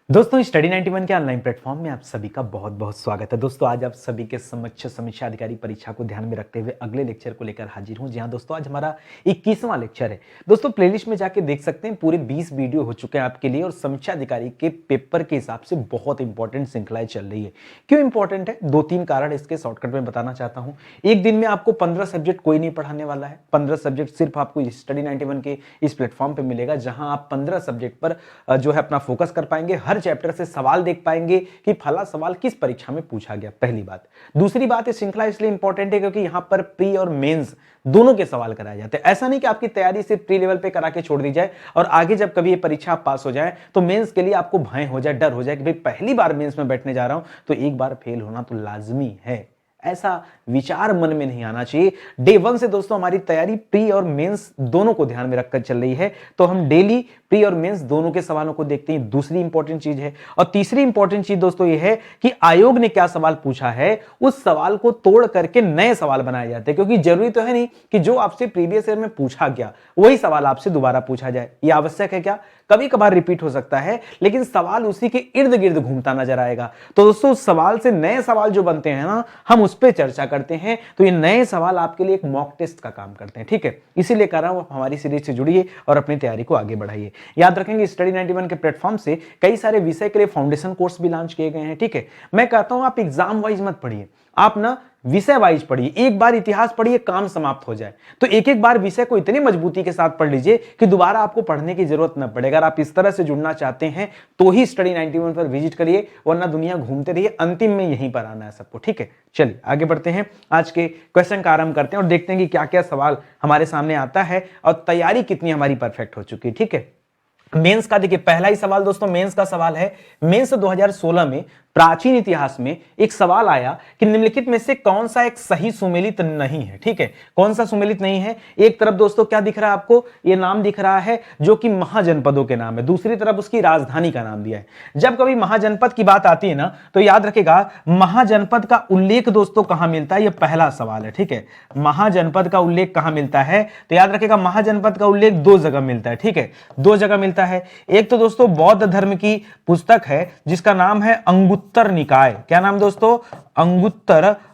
दोस्तों स्टडी 91 के online platform में आप सभी का बहुत बहुत स्वागत है। दोस्तों आज आप सभी के समक्ष समीक्षा अधिकारी परीक्षा को ध्यान में रखते हुए अगले लेक्चर को लेकर हाजिर हूं। जी हां दोस्तों, आज हमारा 21वां लेक्चर है। दोस्तों प्लेलिस्ट में जाके देख सकते हैं, पूरे 20 वीडियो हो चुके हैं आपके लिए और समीक्षा अधिकारी के पेपर के हिसाब से बहुत इंपॉर्टेंट श्रृंखलाएं चल रही है। क्यों इंपॉर्टेंट है? 2-3 कारण इसके शॉर्टकट में बताना चाहता हूँ। एक दिन में आपको 15 सब्जेक्ट कोई नहीं पढ़ाने वाला है। 15 सब्जेक्ट सिर्फ आपको स्टडी 91 के इस प्लेटफॉर्म पर मिलेगा, जहां आप 15 सब्जेक्ट पर जो है अपना फोकस कर पाएंगे। हर चैप्टर से सवाल देख पाएंगे कि फला सवाल किस परीक्षा में पूछा गया। पहली बात। दूसरी बात, ये श्रृंखला इसलिए इंपॉर्टेंट है क्योंकि यहां पर प्री और मेंस दोनों के सवाल कराए जाते हैं। ऐसा नहीं कि आपकी तैयारी सिर्फ प्री लेवल पे करा के छोड़ दी जाए और आगे जब कभी ये परीक्षा आप पास हो जाए तो मेंस के लिए आपको भय हो जाए, डर हो जाए कि भाई पहली बार मेंस में बैठने जा रहा हूं तो एक बार फेल होना तो लाजमी है। ऐसा विचार मन में नहीं आना चाहिए। डे 1 से दोस्तों हमारी तैयारी प्री और मेंस दोनों को ध्यान में रखकर चल रही है, तो हम डेली प्री और मेंस दोनों के सवालों को देखते हैं। दूसरी इंपॉर्टेंट चीज है। और तीसरी इंपॉर्टेंट चीज दोस्तों ये है कि आयोग ने क्या सवाल पूछा है उस सवाल को तोड़ करके नए सवाल बनाए जाते हैं, क्योंकि जरूरी तो है नहीं कि जो आपसे प्रीवियस ईयर में पूछा गया वही सवाल आपसे दोबारा पूछा जाए। यह आवश्यक है क्या? कभी कभार रिपीट हो सकता है, लेकिन सवाल उसी के इर्द गिर्द घूमता नजर आएगा। तो दोस्तों उस सवाल से नए सवाल जो बनते हैं ना, हम उस पर चर्चा करते हैं। तो ये नए सवाल आपके लिए एक मॉक टेस्ट का काम करते हैं। ठीक है, इसीलिए कह रहा हूं हमारी सीरीज से जुड़िए और अपनी तैयारी को आगे बढ़ाइए। याद रखेंगे स्टडी 91 के प्लेटफॉर्म से कई सारे विषय के लिए फाउंडेशन कोर्स भी लॉन्च किए गए हैं। ठीक है, मैं कहता हूं आप एग्जाम वाइज मत पढ़िए, आप ना विषय वाइज पढ़िए। एक बार इतिहास पढ़िए, काम समाप्त हो जाए। तो एक एक बार विषय को इतनी मजबूती के साथ पढ़ लीजिए कि दोबारा आपको पढ़ने की जरूरत न पड़े। अगर आप इस तरह से जुड़ना चाहते हैं तो ही स्टडी 91 पर विजिट करिए, वरना दुनिया घूमते रहिए, अंतिम में यहीं पर आना है सबको। ठीक है, चलिए आगे बढ़ते हैं। आज के क्वेश्चन का आरंभ करते हैं और देखते हैं कि क्या क्या सवाल हमारे सामने आता है और तैयारी कितनी हमारी परफेक्ट हो चुकी है। ठीक है, मेंस का देखिए पहला ही सवाल दोस्तों मेंस का सवाल है। मेंस 2016 में प्राचीन इतिहास में एक सवाल आया कि निम्नलिखित में से कौन सा एक सही सुमेलित नहीं है। ठीक है, कौन सा सुमेलित नहीं है? एक तरफ दोस्तों क्या दिख रहा है आपको? ये नाम दिख रहा है जो कि महाजनपदों के नाम है, दूसरी तरफ उसकी राजधानी का नाम दिया है। जब कभी महाजनपद की बात आती है ना, तो याद रखेगा महाजनपद का उल्लेख दोस्तों कहां मिलता है, यह पहला सवाल है। ठीक है, महाजनपद का उल्लेख कहां मिलता है? तो याद रखेगा महाजनपद का उल्लेख 2 जगह मिलता है। ठीक है, 2 जगह मिलता है। एक तो दोस्तों बौद्ध धर्म की पुस्तक है जिसका नाम है अंगुत्तर निकाय। क्या नाम दोस्तों?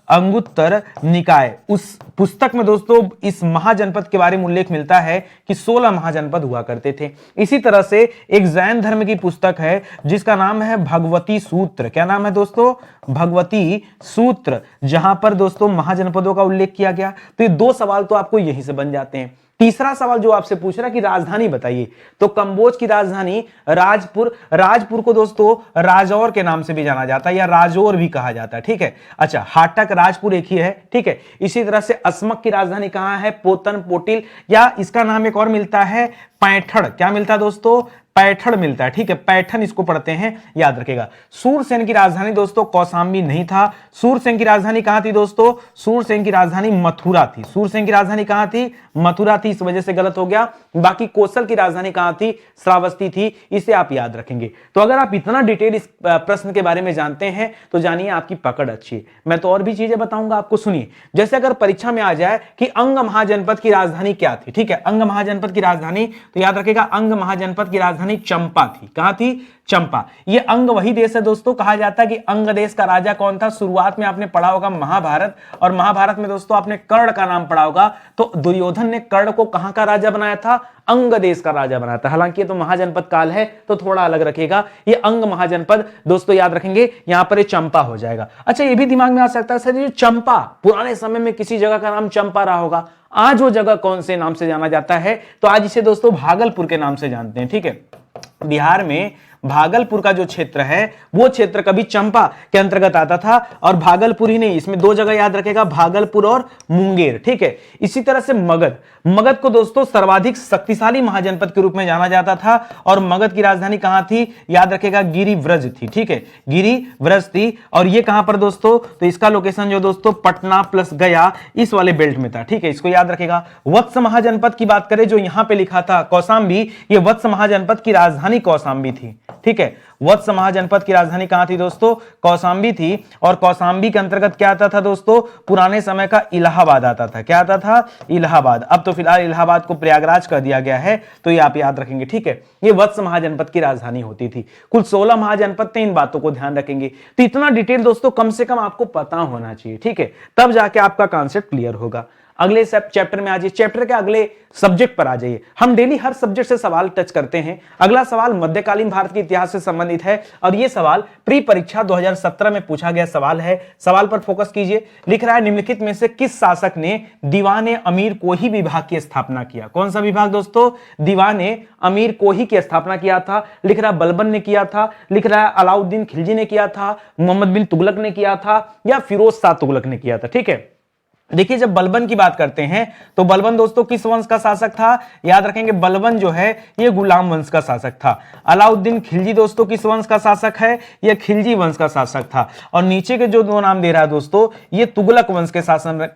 अंगुत्तर निकाय। उस पुस्तक में दोस्तों इस महाजनपद के बारे में उल्लेख मिलता है कि 16 महाजनपद हुआ करते थे। इसी तरह से एक जैन धर्म की पुस्तक है जिसका नाम है भगवती सूत्र। क्या नाम है दोस्तों? भगवती सूत्र, जहां पर दोस्तों महाजनपदों का उल्लेख किया गया। तो ये 2 सवाल तो आपको यहीं से बन जाते हैं। तीसरा सवाल जो आपसे पूछ रहा है कि राजधानी बताइए, तो कंबोज की राजधानी राजपुर। राजपुर को दोस्तों राजौर के नाम से भी जाना जाता है या राजौर भी कहा जाता है। ठीक है, अच्छा हाटक राजपुर एक ही है। ठीक है, इसी तरह से असमक की राजधानी कहां है? पोतन पोटिल, या इसका नाम एक और मिलता है पैठड़। क्या मिलता है दोस्तों? पैठड़ मिलता है। ठीक है, पैठन इसको पढ़ते हैं, याद रखेगा। सूरसेन की राजधानी दोस्तों कौशाम्बी नहीं था। सूरसेन की राजधानी कहां थी दोस्तों? सूरसेन की राजधानी मथुरा थी। सूरसेन की राजधानी कहां थी? मथुरा थी, इस वजह से गलत हो गया। बाकी कौशल की राजधानी कहां थी? श्रावस्ती थी। इसे आप याद रखेंगे। तो अगर आप इतना डिटेल इस प्रश्न के बारे में जानते हैं तो जानिए आपकी पकड़ अच्छी है। मैं तो और भी चीजें बताऊंगा आपको, सुनिए। जैसे अगर परीक्षा में आ जाए कि अंग महाजनपद की राजधानी क्या थी। ठीक है, अंग महाजनपद की राजधानी, तो याद रखेगा अंग महाजनपद की राजधानी चंपा थी। कहां थी? चंपा। ये अंग वही देश है दोस्तों, कहा जाता है कि अंग देश का राजा कौन था? शुरुआत में आपने पढ़ा होगा महाभारत, और महाभारत में दोस्तों आपने कर्ण का नाम पढ़ा होगा। तो दुर्योधन ने कर्ण को कहां का राजा बनाया था? अंग देश का राजा बनाया था। हालांकि ये तो महाजनपद काल है तो थोड़ा अलग रखिएगा। ये अंग महाजनपद दोस्तों याद रखेंगे, यहां पर ये चंपा हो जाएगा। अच्छा ये भी दिमाग में आ सकता है सर ये चंपा पुराने समय में किसी जगह का नाम चंपा रहा होगा, आज वो जगह कौन से नाम से जाना जाता है? तो आज इसे दोस्तों भागलपुर के नाम से जानते हैं। ठीक है, बिहार में भागलपुर का जो क्षेत्र है वो क्षेत्र कभी चंपा के अंतर्गत आता था, और भागलपुर ही नहीं, इसमें 2 जगह याद रखेगा, भागलपुर और मुंगेर। ठीक है, इसी तरह से मगध को दोस्तों सर्वाधिक शक्तिशाली महाजनपद के रूप में जाना जाता था, और मगध की राजधानी कहां थी? याद रखेगा गिरिव्रज थी। ठीक है, गिरिव्रज थी। और ये कहां पर दोस्तों? तो इसका लोकेशन जो दोस्तों पटना प्लस गया इस वाले बेल्ट में था। ठीक है, इसको याद रखेगा। वत्स महाजनपद की बात करें जो यहां पे लिखा था कौशाम्बी, ये वत्स महाजनपद की राजधानी कौशाम्बी थी। ठीक है। वत्स महाजनपद की राजधानी कहां थी दोस्तों? कौशांबी थी। और कौशांबी के अंतर्गत क्या आता था दोस्तों? पुराने समय का इलाहाबाद आता था। क्या आता था? इलाहाबाद। अब तो फिलहाल इलाहाबाद को प्रयागराज कर दिया गया है, तो ये आप याद रखेंगे, ठीक है। ये वत्स महाजनपद की राजधानी होती थी। कुल 16 महाजनपद थे, इन बातों को ध्यान रखेंगे। तो इतना डिटेल दोस्तों कम से कम आपको पता होना चाहिए, ठीक है, तब जाके आपका कॉन्सेप्ट क्लियर होगा। अगले चैप्टर में आ जाइए, चैप्टर के अगले सब्जेक्ट पर आ जाइए। हम डेली हर सब्जेक्ट से सवाल टच करते हैं। अगला सवाल मध्यकालीन भारत के इतिहास से संबंधित है और यह सवाल प्री परीक्षा 2017 में पूछा गया सवाल है। सवाल पर फोकस कीजिए। लिख रहा है, निम्नलिखित में से किस शासक ने दीवाने अमीर कोही विभाग की स्थापना किया? कौन सा विभाग दोस्तों? दीवाने अमीर कोही की स्थापना किया था। लिख रहा है बलबन ने किया था, लिख रहा है अलाउद्दीन खिलजी ने किया था, मोहम्मद बिन तुगलक ने किया था, या फिरोज शाह तुगलक ने किया था, ठीक है। देखिए, जब बलबन की बात करते हैं तो बलबन दोस्तों किस वंश का शासक था? याद रखेंगे, बलबन जो है ये गुलाम वंश का शासक था। अलाउद्दीन खिलजी दोस्तों किस वंश का शासक है? ये खिलजी वंश का शासक था। और नीचे के जो दो नाम दे रहा है दोस्तों, ये तुगलक वंश के शासन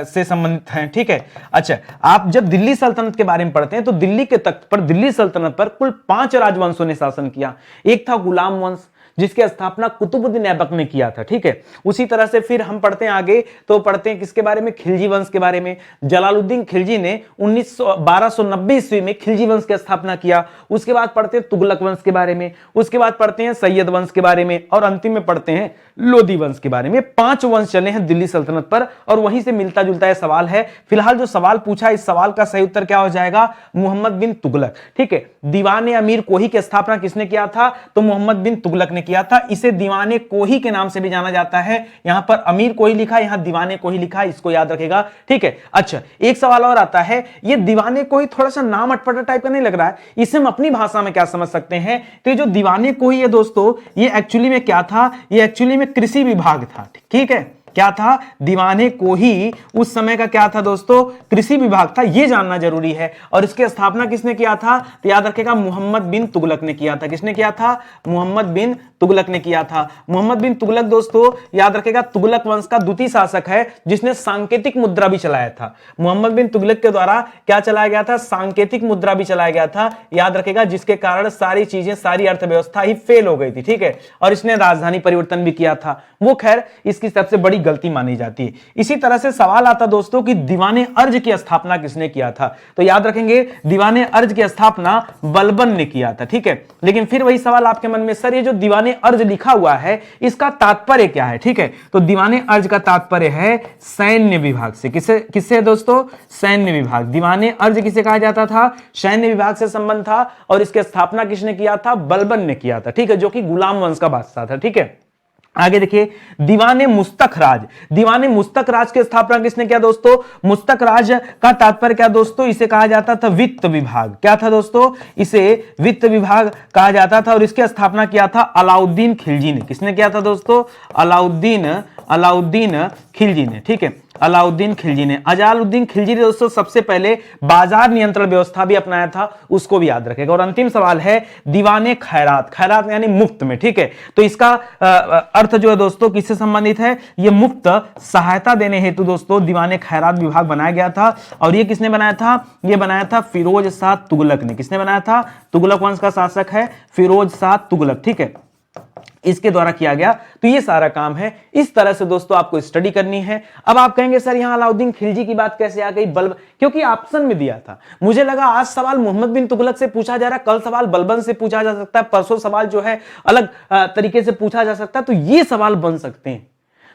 से संबंधित हैं, ठीक है। अच्छा, आप जब दिल्ली सल्तनत के बारे में पढ़ते हैं तो दिल्ली के तख्त पर, दिल्ली सल्तनत पर कुल 5 राजवंशों ने शासन किया। एक था गुलाम वंश, जिसकी स्थापना कुतुबुद्दीन ऐबक ने किया था, ठीक है। उसी तरह से फिर हम पढ़ते हैं आगे, तो पढ़ते हैं किसके बारे में? खिलजी वंश के बारे में। जलालुद्दीन खिलजी ने 1290 ईस्वी में खिलजी वंश की स्थापना किया। उसके बाद पढ़ते हैं तुगलक वंश के बारे में, उसके बाद पढ़ते हैं सैयद वंश के बारे में, और अंतिम में पढ़ते हैं लोधी वंश के बारे में। 5 वंश चले हैं दिल्ली सल्तनत पर, और वहीं से मिलता जुलता यह सवाल है। फिलहाल जो सवाल पूछा, इस सवाल का सही उत्तर क्या हो जाएगा? मोहम्मद बिन तुगलक, ठीक है। दीवाने अमीर कोही की स्थापना किसने किया था? तो मोहम्मद बिन तुगलक ने किया था। इसे दीवाने कोही के नाम से भी जाना जाता है। यहां पर अमीर कोही लिखा, यहां दीवाने कोही लिखा, इसको याद रखेगा, ठीक है। अच्छा, एक सवाल और आता है, ये दीवाने कोही थोड़ा सा नाम अटपटा टाइप का नहीं लग रहा है? इसे हम अपनी भाषा में क्या समझ सकते हैं? तो ये जो दीवाने कोही है दोस्तों, ये एक्चुअली में क्या था? ये एक्चुअली में कृषि विभाग था, ठीक है। क्या था? दीवाने कोही उस समय का क्या था दोस्तों? कृषि विभाग था। यह जानना जरूरी है। और इसकी स्थापना किसने किया था? तो याद रखेगा, मोहम्मद बिन तुगलक ने किया था। किसने किया था? मोहम्मद बिन तुगलक ने किया था। मोहम्मद बिन तुगलक दोस्तों याद रखेगा तुगलक वंश का द्वितीय शासक है, जिसने सांकेतिक मुद्रा भी चलाया था। मोहम्मद बिन तुगलक के द्वारा क्या चलाया गया था? सांकेतिक मुद्रा भी चलाया गया था, याद रखेगा, जिसके कारण सारी चीजें, सारी अर्थव्यवस्था ही फेल हो गई थी, ठीक है। और इसने राजधानी परिवर्तन भी किया था। वो खैर इसकी सबसे बड़ी गलती मानी जाती है। इसी तरह से सवाल आता दोस्तों कि दीवाने अर्ज की स्थापना किसने किया था? तो याद रखेंगे, दीवाने अर्ज की स्थापना बलबन ने किया था, ठीक है। लेकिन फिर वही सवाल आपके मन में, सर ये जो दीवाने अर्ज लिखा हुआ है इसका तात्पर्य क्या है? ठीक है, तो दीवाने अर्ज का तात्पर्य है सैन्य विभाग से। किससे दोस्तों? सैन्य विभाग। दीवाने अर्ज किसे कहा जाता था? सैन्य विभाग से संबंध था। और इसकी स्थापना किसने किया था? बलबन ने किया था, ठीक है, जो कि गुलाम वंश का बादशाह था, ठीक है। आगे देखिए, दीवाने मुस्तक राज। दीवाने मुस्तक राज की स्थापना किसने किया दोस्तों? मुस्तक राज का तात्पर्य क्या दोस्तों? इसे कहा जाता था वित्त विभाग। क्या था दोस्तों? इसे वित्त विभाग कहा जाता था। और इसकी स्थापना किया था अलाउद्दीन खिलजी ने। किसने किया था दोस्तों? अलाउद्दीन खिलजी ने, ठीक है, अलाउद्दीन खिलजी ने। अजालुद्दीन खिलजी ने दोस्तों सबसे पहले बाजार नियंत्रण व्यवस्था भी अपनाया था, उसको भी याद रखेगा। और अंतिम सवाल है दीवाने खैरात। खैरात यानी मुफ्त में, ठीक है। तो इसका अर्थ जो है दोस्तों किससे संबंधित है? ये मुफ्त सहायता देने हेतु दोस्तों दीवाने खैरात विभाग बनाया गया था। और ये किसने बनाया था? ये बनाया था फिरोज शाह तुगलक ने। किसने बनाया था? तुगलक वंश का शासक है फिरोज शाह तुगलक, ठीक है, इसके द्वारा किया गया। तो ये सारा काम है। इस तरह से दोस्तों आपको स्टडी करनी है। अब आप कहेंगे सर यहां अलाउद्दीन खिलजी की बात कैसे आ गई? बलबन, क्योंकि ऑप्शन में दिया था। मुझे लगा आज सवाल मोहम्मद बिन तुगलक से पूछा जा रहा है, कल सवाल बलबन से पूछा जा सकता है, परसों सवाल जो है अलग तरीके से पूछा जा सकता है, तो ये सवाल बन सकते हैं।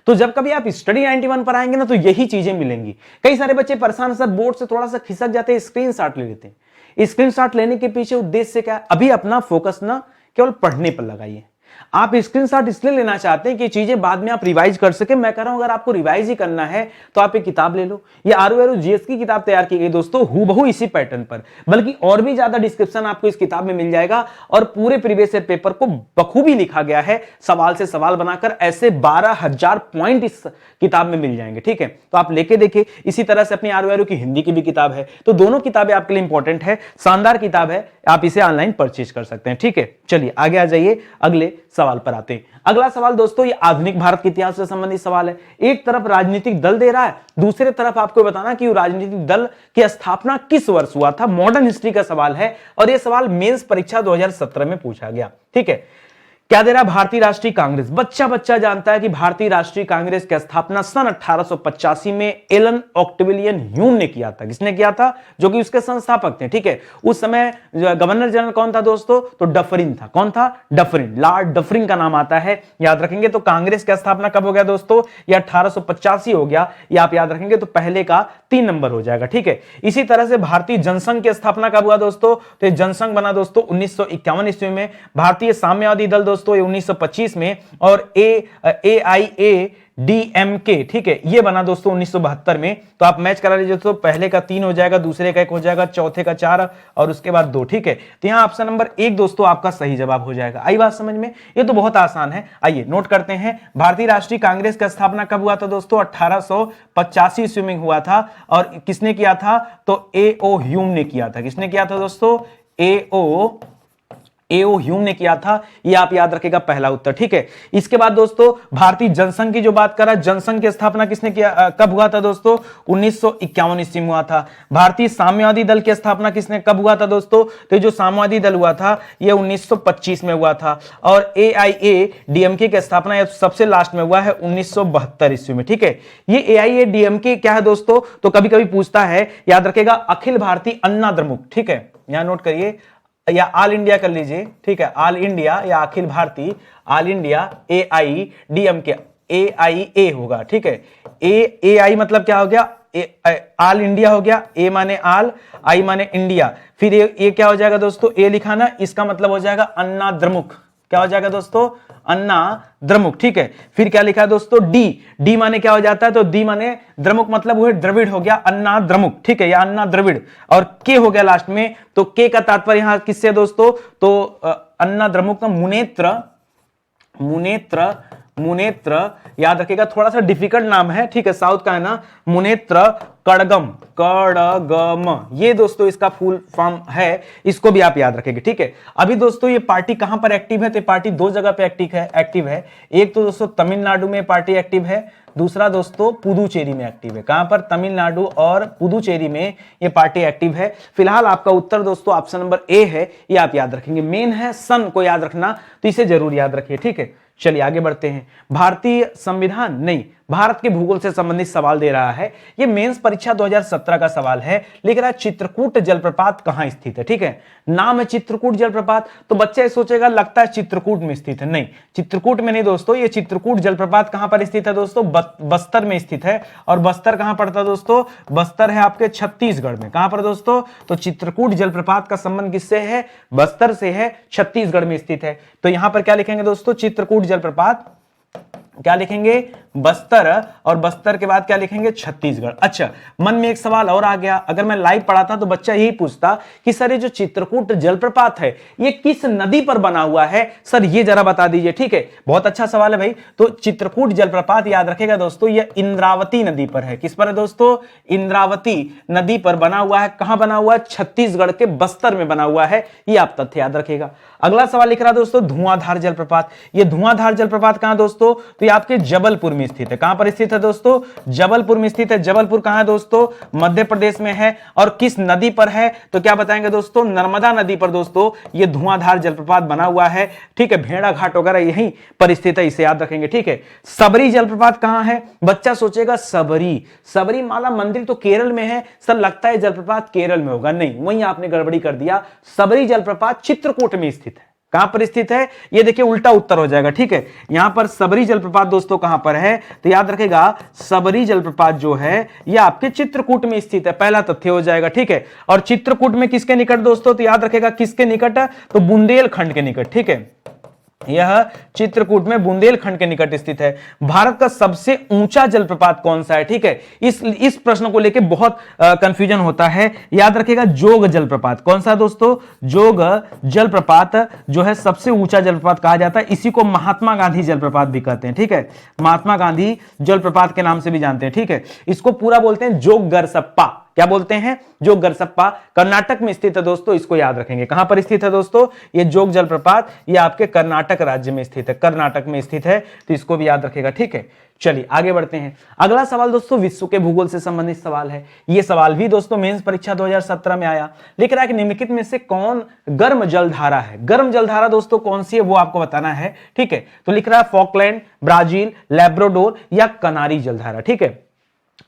तो जब कभी आप स्टडी 91 पर आएंगे ना, तो यही चीजें मिलेंगी। कई सारे बच्चे परेशान, सर बोर्ड से थोड़ा सा खिसक जाते हैं, स्क्रीनशॉट ले लेते हैं। स्क्रीनशॉट लेने के पीछे उद्देश्य क्या है? अभी अपना फोकस ना केवल पढ़ने पर लगाइए। आप स्क्रीनशॉट इसलिए लेना चाहते हैं कि चीजें बाद में आप रिवाइज कर सके। मैं कह रहा हूं अगर आपको रिवाइज ही करना है तो आप एक किताब ले लो। ये आरओ जीएस की किताब तैयार की गई दोस्तों, हूबहू इसी पैटर्न पर, बल्कि और भी ज्यादा डिस्क्रिप्शन आपको इस किताब में मिल जाएगा। और पूरे प्रीवियस ईयर पेपर को बखूबी लिखा गया है, सवाल से सवाल बनाकर। ऐसे 12,000 पॉइंट इस किताब में मिल जाएंगे, ठीक है। तो आप लेके देखिए। इसी तरह से अपनी आरओ की हिंदी की भी किताब है। तो दोनों किताबें आपके लिए इंपॉर्टेंट है, शानदार किताब है, आप इसे ऑनलाइन परचेज कर सकते हैं, ठीक है। चलिए आगे आ जाइए अगले सवाल पर आते हैं। अगला सवाल दोस्तों, ये आधुनिक भारत के इतिहास से संबंधित सवाल है। एक तरफ राजनीतिक दल दे रहा है, दूसरे तरफ आपको बताना कि राजनीतिक दल की स्थापना किस वर्ष हुआ था। मॉडर्न हिस्ट्री का सवाल है और यह सवाल मेंस परीक्षा 2017 में पूछा गया। ठीक है, क्या दे रहा है? भारतीय राष्ट्रीय कांग्रेस। बच्चा बच्चा जानता है कि भारतीय राष्ट्रीय कांग्रेस की स्थापना सन 1885 में एलन ऑक्टेविलियन ह्यूम ने किया था। किसने किया था? जो कि उसके संस्थापक थे। ठीक है, उस समय गवर्नर जनरल कौन था दोस्तों? तो डफरिन था। कौन था? डफरिन। लॉर्ड डफरिन का नाम आता है, याद रखेंगे। तो कांग्रेस की स्थापना कब हो गया दोस्तों? ये 1885 हो गया। ये आप याद रखेंगे तो पहले का 3 नंबर हो जाएगा। ठीक है, इसी तरह से भारतीय जनसंघ की स्थापना कब हुआ दोस्तों? तो जनसंघ बना दोस्तों 1951 ईस्वी में। भारतीय साम्यवादी दल दोस्तों 1925 में, और AIADMK, ठीक है, ये बना दोस्तों 1972 में। तो आप मैच करा लीजिए दोस्तों, पहले का 3 हो जाएगा, दूसरे का 1 हो जाएगा, चौथे का 4 और उसके बाद 2। ठीक है, तो यहां ऑप्शन नंबर 1 दोस्तों आपका सही जवाब हो जाएगा। आई बात समझ में? ये तो बहुत आसान है। आइए नोट करते हैं, भारतीय राष्ट्रीय कांग्रेस का स्थापना कब हुआ था दोस्तों? 1885 ईस्वी में हुआ था। और किसने किया था? तो A.O. ह्यूम ने किया था। किसने किया था दोस्तों? A.O. ह्यूम ने किया था। ये आप याद रखेगा, पहला उत्तर। ठीक है, इसके बाद दोस्तों भारतीय जनसंघ की जो बात करा, जनसंघ की स्थापना किसने किया, कब हुआ था दोस्तों? 1951 ईस्वी में हुआ था। भारतीय साम्यवादी दल की स्थापना किसने कब हुआ था दोस्तों? तो जो साम्यवादी दल हुआ था ये 1925 में हुआ था। और AIADMK की स्थापना ये सबसे लास्ट में हुआ है 1972 ईस्वी में। ठीक है, ये AIADMK क्या है दोस्तों? तो कभी कभी पूछता है, याद रखेगा, अखिल भारतीय अन्ना द्रमुक। ठीक है, यहां नोट करिए, या ऑल इंडिया कर लीजिए। ठीक है, ऑल इंडिया या Akhil Bharatiya, all India AIDMK, AIA होगा। ठीक है, AI मतलब क्या हो गया? ऑल इंडिया हो गया। A माने ऑल, I माने इंडिया। फिर ये क्या हो जाएगा दोस्तों? A लिखा ना, इसका मतलब हो जाएगा अन्ना द्रमुक। क्या हो जाएगा दोस्तों? अन्ना द्रमुक। ठीक है, फिर क्या लिखा है दोस्तों? डी माने क्या हो जाता है? तो डी माने द्रमुक, मतलब वो द्रविड़ हो गया, अन्ना द्रमुक। ठीक है, या अन्ना द्रविड़। और के हो गया लास्ट में, तो के का तात्पर्य यहां किससे दोस्तों? तो अन्ना द्रमुक का मुनेत्र याद रखिएगा, थोड़ा सा डिफिकल्ट नाम है। ठीक है, साउथ का है ना, मुनेत्र कड़गम, ये दोस्तों इसका फुल फॉर्म है, इसको भी आप याद रखेंगे। ठीक है, अभी दोस्तों ये पार्टी कहां पर एक्टिव है? तो पार्टी 2 जगह पे एक्टिव है। एक तो दोस्तों तमिलनाडु में पार्टी एक्टिव है, दूसरा दोस्तों पुदुचेरी में एक्टिव है। कहां पर? तमिलनाडु और पुदुचेरी में ये पार्टी एक्टिव है। फिलहाल आपका उत्तर दोस्तों ऑप्शन नंबर A है, ये आप याद रखेंगे। मेन है सन को याद रखना, तो इसे जरूर याद रखिए। ठीक है, चलिए आगे बढ़ते हैं। भारतीय संविधान नहीं, भारत के भूगोल से संबंधित सवाल दे रहा है। ये मेंस परीक्षा 2017 का सवाल है। लिख रहा है चित्रकूट जलप्रपात कहां स्थित है। ठीक है, नाम है चित्रकूट जलप्रपात, तो बच्चा ये सोचेगा लगता है चित्रकूट में स्थित है। नहीं, चित्रकूट में नहीं दोस्तों। ये चित्रकूट जलप्रपात कहां पर स्थित है दोस्तों? बस्तर में स्थित है। और बस्तर कहां पड़ता है दोस्तों? बस्तर है आपके छत्तीसगढ़ में। कहां पर दोस्तों? तो चित्रकूट जलप्रपात का संबंध किससे है? बस्तर से है, छत्तीसगढ़ में स्थित है। तो यहां पर क्या लिखेंगे दोस्तों? चित्रकूट जलप्रपात, क्या लिखेंगे? बस्तर, और बस्तर के बाद क्या लिखेंगे? छत्तीसगढ़। अच्छा, मन में एक सवाल और आ गया, अगर मैं लाइव पढ़ाता तो बच्चा यही पूछता कि सर ये जो चित्रकूट जलप्रपात है ये किस नदी पर बना हुआ है? सर ये जरा बता दीजिए। ठीक है, बहुत अच्छा सवाल है भाई। तो चित्रकूट जलप्रपात याद रखेगा दोस्तों, ये इंद्रावती नदी पर है। किस पर है दोस्तों? इंद्रावती नदी पर बना हुआ है। कहां बना हुआ है? छत्तीसगढ़ के बस्तर में बना हुआ है। ये आप तथ्य याद रखेगा। अगला सवाल लिख रहा दोस्तों धुआंधार जलप्रपात। ये धुआंधार जलप्रपात कहां दोस्तों? तो ये आपके जबलपुर में स्थित है। कहां पर स्थित है दोस्तों? जबलपुर में स्थित है। जबलपुर कहां है दोस्तों? मध्य प्रदेश में है। और किस नदी पर है? तो क्या बताएंगे दोस्तों? नर्मदा नदी पर दोस्तों ये धुआंधार जलप्रपात बना हुआ है। ठीक है, भेड़ा घाट वगैरह यहीं पर स्थित है, इसे याद रखेंगे। ठीक है, सबरी जलप्रपात कहां है? बच्चा सोचेगा सबरी माला मंदिर तो केरल में है, सर लगता है जलप्रपात केरल में होगा। नहीं, वहीं आपने गड़बड़ी कर दिया। सबरी जलप्रपात चित्रकूट में स्थित है। कहां पर स्थित है? ये देखिए उल्टा उत्तर हो जाएगा। ठीक है, यहां पर सबरी जलप्रपात दोस्तों कहां पर है? तो याद रखेगा सबरी जलप्रपात जो है ये आपके चित्रकूट में स्थित है। पहला तथ्य हो जाएगा। ठीक है, और चित्रकूट में किसके निकट दोस्तों? तो याद रखेगा किसके निकट? तो बुंदेलखंड के निकट। ठीक है, यह चित्रकूट में बुंदेलखंड के निकट स्थित है। भारत का सबसे ऊंचा जलप्रपात कौन सा है? ठीक है, इस प्रश्न को लेकर बहुत कंफ्यूजन होता है। याद रखिएगा जोग जलप्रपात। कौन सा दोस्तों? जोग जलप्रपात जो है सबसे ऊंचा जलप्रपात कहा जाता है। इसी को महात्मा गांधी जलप्रपात भी कहते हैं। ठीक है, महात्मा गांधी जलप्रपात के नाम से भी जानते हैं। ठीक है, इसको पूरा बोलते हैं जोग गरसप्पा। क्या बोलते हैं? जोग जलप्रपात कर्नाटक में स्थित है दोस्तों, इसको याद रखेंगे। कहां पर स्थित है दोस्तों? ये जोग जलप्रपात ये आपके कर्नाटक राज्य में स्थित है, कर्नाटक में स्थित है, तो इसको भी याद रखेगा। ठीक है, चलिए आगे बढ़ते हैं। अगला सवाल दोस्तों विश्व के भूगोल से संबंधित सवाल है। ये सवाल भी दोस्तों मेंस परीक्षा 2017 में आया। लिख रहा है कि निम्नलिखित में से कौन गर्म जलधारा है? गर्म जलधारा दोस्तों कौन सी है वो आपको बताना है। ठीक है, तो लिख रहा है फॉकलैंड, ब्राजील, लैब्राडोर या कनारी जलधारा। ठीक है,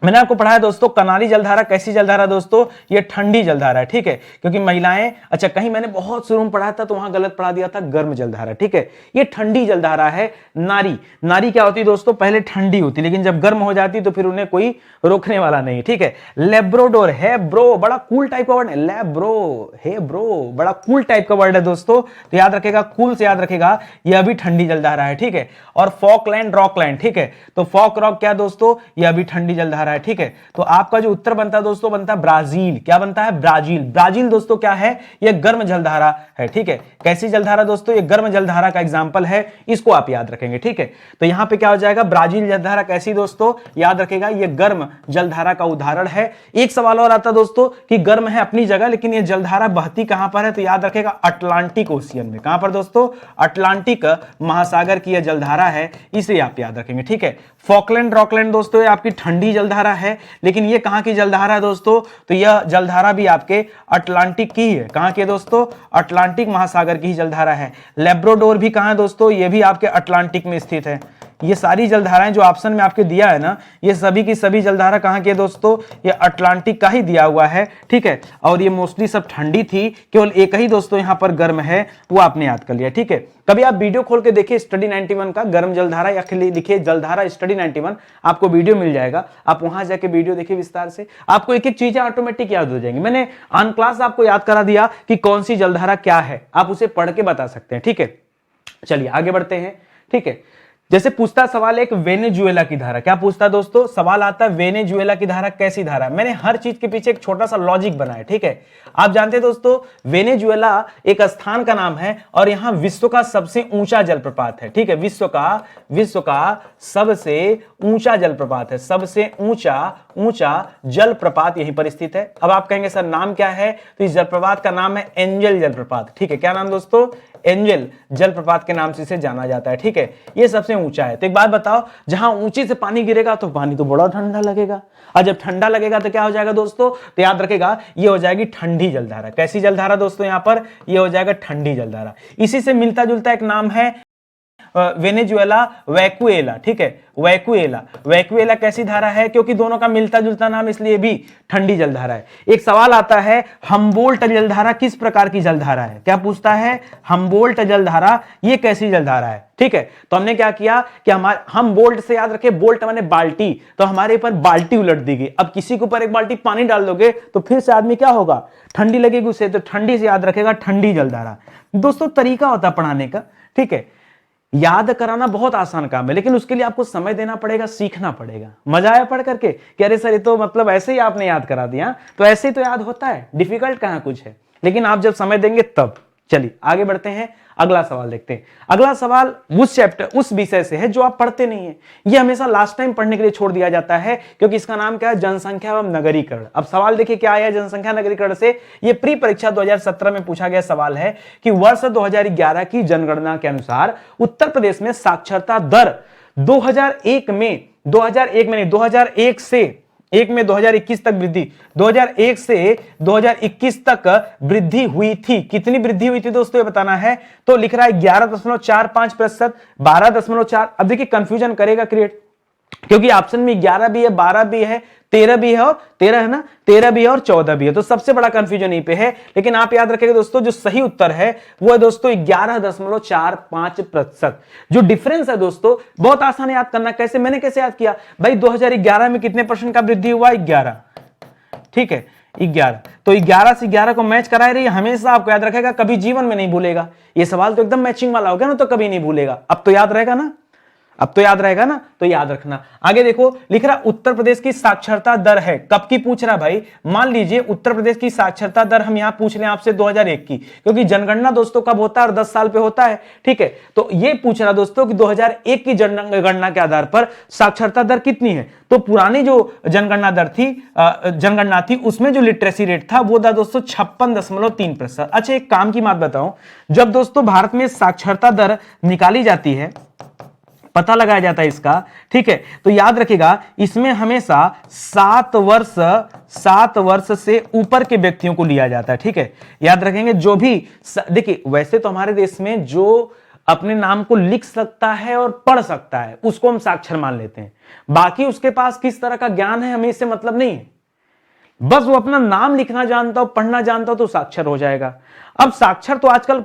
मैंने आपको पढ़ाया दोस्तों कनारी जलधारा कैसी जलधारा दोस्तों? ये ठंडी जलधारा है। ठीक है, क्योंकि महिलाएं, अच्छा कहीं मैंने बहुत शुरू में पढ़ाया था तो वहां गलत पढ़ा दिया था, गर्म जलधारा। ठीक है, ये ठंडी जलधारा है। नारी, नारी क्या होती है दोस्तों? पहले ठंडी होती, लेकिन जब गर्म हो जाती तो फिर उन्हें कोई रोकने वाला नहीं। ठीक है, लेब्रोडोर है ब्रो, बड़ा कूल टाइप का वर्ड है, लेब्रो है ब्रो, बड़ा कूल टाइप का वर्ड है दोस्तों, तो याद रखेगा, कूल से याद रखेगा, यह भी ठंडी जलधारा है। ठीक है, और फॉकलैंड, रॉकलैंड, ठीक है, तो फॉक रॉक क्या दोस्तों? यह भी ठंडी जलधारा है। ठीक है, तो आपका जो उत्तर बनता है दोस्तों बनता है ब्राजील। क्या बनता है? ब्राजील। ब्राजील दोस्तों क्या है? यह गर्म जलधारा है। ठीक है, कैसी जलधारा दोस्तों? यह गर्म जलधारा का एग्जांपल है, इसको आप याद रखेंगे। ठीक है, तो यहां पे क्या हो जाएगा? ब्राजील जलधारा कैसी दोस्तों? याद रखेगा, यह गर्म जलधारा का उदाहरण है। एक सवाल और आता दोस्तों कि गर्म है अपनी जगह, लेकिन यह जलधारा बहती कहां पर है? तो याद रखेगा अटलांटिक ओशियन में। कहां पर दोस्तों? अटलांटिक महासागर की यह जलधारा है, इसे आप याद रखेंगे। ठीक है, फॉकलैंड, रॉकलैंड दोस्तों ये आपकी ठंडी जलधारा है, लेकिन ये कहां की जलधारा है दोस्तों? तो यह जलधारा भी आपके अटलांटिक की है। कहां की दोस्तों? अटलांटिक महासागर की ही जलधारा है। लेब्राडोर भी कहां है दोस्तों? ये भी आपके अटलांटिक में स्थित है। ये सारी जलधाराएं जो ऑप्शन में आपके दिया है ना, ये सभी की सभी जलधारा कहां की है दोस्तों? ये अटलांटिक का ही दिया हुआ है। ठीक है, और ये मोस्टली सब ठंडी थी, केवल एक ही दोस्तों यहां पर गर्म है, वो आपने याद कर लिया। ठीक है, कभी आप वीडियो खोल के देखिए स्टडी 91 का, गर्म जलधारा या लिखिए जलधारा स्टडी 91, आपको वीडियो मिल जाएगा, आप वहां जाके वीडियो देखिए विस्तार से, आपको एक एक चीजें ऑटोमेटिक याद हो जाएंगी। मैंने ऑन क्लास आपको याद करा दिया कि कौन सी जलधारा क्या है, आप उसे पढ़ के बता सकते हैं। ठीक है, चलिए आगे बढ़ते हैं। ठीक है, जैसे पूछता सवाल एक वेनेजुएला की धारा, क्या पूछता दोस्तों? सवाल आता है वेनेजुएला की धारा कैसी धारा? मैंने हर चीज के पीछे एक छोटा सा लॉजिक बनाया। ठीक है, आप जानते हैं दोस्तों वेनेजुएला एक स्थान का नाम है और यहां विश्व का सबसे ऊंचा जलप्रपात है। ठीक है, विश्व का सबसे ऊंचा जलप्रपात है, सबसे ऊंचा जलप्रपात यहीं पर स्थित है। अब आप कहेंगे सर नाम क्या है? तो इस जलप्रपात का नाम है एंजल जलप्रपात। ठीक है, क्या नाम दोस्तों? एंजल जलप्रपात के नाम से इसे जाना जाता है। ठीक है, ये सबसे ऊंचा है। तो एक बात बताओ, जहां ऊंची से पानी गिरेगा तो पानी तो बड़ा ठंडा लगेगा, और जब ठंडा लगेगा तो क्या हो जाएगा दोस्तों? तो याद रखेगा ये हो जाएगी ठंडी जलधारा। कैसी जलधारा दोस्तों? यहां पर ये हो जाएगा ठंडी जलधारा। इसी से मिलता जुलता एक नाम है वेनेजुएला वैक्यूएला। ठीक है, वैक्यूएला कैसी धारा है? क्योंकि दोनों का मिलता जुलता नाम, इसलिए भी ठंडी जलधारा है। एक सवाल आता है हम्बोल्ट जलधारा किस प्रकार की जलधारा है? क्या पूछता है? हम्बोल्ट जलधारा ये कैसी जलधारा है? ठीक है, तो हमने क्या किया कि हम बोल्ट से याद रखे, बोल्ट माने बाल्टी, तो हमारे ऊपर बाल्टी उलट दी गई। अब किसी के ऊपर एक बाल्टी पानी डाल दोगे तो फिर से आदमी क्या होगा? ठंडी लगेगी उसे, तो ठंडी से याद रखेगा ठंडी जलधारा। दोस्तों तरीका होता है पढ़ाने का। ठीक है, याद कराना बहुत आसान काम है, लेकिन उसके लिए आपको समय देना पड़ेगा, सीखना पड़ेगा। मजा आया पढ़ करके कि अरे सर ये तो मतलब ऐसे ही आपने याद करा दिया, तो ऐसे ही तो याद होता है, डिफिकल्ट कहां कुछ है, लेकिन आप जब समय देंगे तब। चलिए आगे बढ़ते हैं, अगला सवाल देखते हैं। अगला सवाल उस चैप्टर, उस विषय से है जो आप पढ़ते नहीं है। ये हमेशा लास्ट टाइम पढ़ने के लिए छोड़ दिया जाता है, क्योंकि इसका नाम क्या है? जनसंख्या एवं नगरीकरण। अब सवाल देखिए क्या आया जनसंख्या नगरीकरण से। ये प्री परीक्षा 2017 में पूछा गया सवाल है कि वर्ष 2011 की जनगणना के अनुसार उत्तर प्रदेश में साक्षरता दर 2001 में 2021 तक वृद्धि, 2001 से 2021 तक वृद्धि हुई थी। कितनी वृद्धि हुई थी दोस्तों ये बताना है। तो लिख रहा है 11.45%, 12.4। अब देखिए कंफ्यूजन करेगा क्रिएट, क्योंकि ऑप्शन में 11 भी है, 12 भी है, 13 भी है, और 13 है ना, 13 भी है और 14 भी है, तो सबसे बड़ा कंफ्यूजन यहीं पे है। लेकिन आप याद रखेंगे दोस्तों जो सही उत्तर है वो है दोस्तों 11.45%। जो डिफरेंस है दोस्तों बहुत आसान याद करना। कैसे? मैंने कैसे याद किया भाई? 2011 में कितने परसेंट का वृद्धि हुआ? 11। ठीक है, 11, तो 11 से 11 को मैच कराए रही, हमेशा आपको याद रखेगा, कभी जीवन में नहीं भूलेगा। ये सवाल तो एकदम मैचिंग वाला हो गया ना, तो कभी नहीं भूलेगा। अब तो याद रहेगा ना, अब तो याद रहेगा ना, तो याद रखना। आगे देखो लिख रहा उत्तर प्रदेश की साक्षरता दर है, कब की पूछ रहा भाई, मान लीजिए उत्तर प्रदेश की साक्षरता दर हम यहां पूछ रहे हैं आपसे 2001 की, क्योंकि जनगणना दोस्तों कब होता है और 10 साल पे होता है, ठीक है। तो ये पूछ रहा दोस्तों कि 2001 की जनगणना के आधार पर साक्षरता दर कितनी है। तो पुरानी जो जनगणना थी उसमें जो लिटरेसी रेट था वो था दोस्तों 56.3%। अच्छा एक काम की बात बताऊं, जब दोस्तों भारत में साक्षरता दर निकाली जाती है, पता लगाया जाता है इसका, ठीक है, तो याद रखिएगा इसमें हमेशा 7 वर्ष से ऊपर के व्यक्तियों को लिया जाता है, ठीक है। याद रखेंगे जो भी, देखिए वैसे तो हमारे देश में जो अपने नाम को लिख सकता है और पढ़ सकता है उसको हम साक्षर मान लेते हैं, बाकी उसके पास किस तरह का ज्ञान है हमें इससे मतलब नहीं है, बस वो अपना नाम लिखना जानता हो, पढ़ना जानता हो तो साक्षर हो जाएगा। अब साक्षर तो आजकल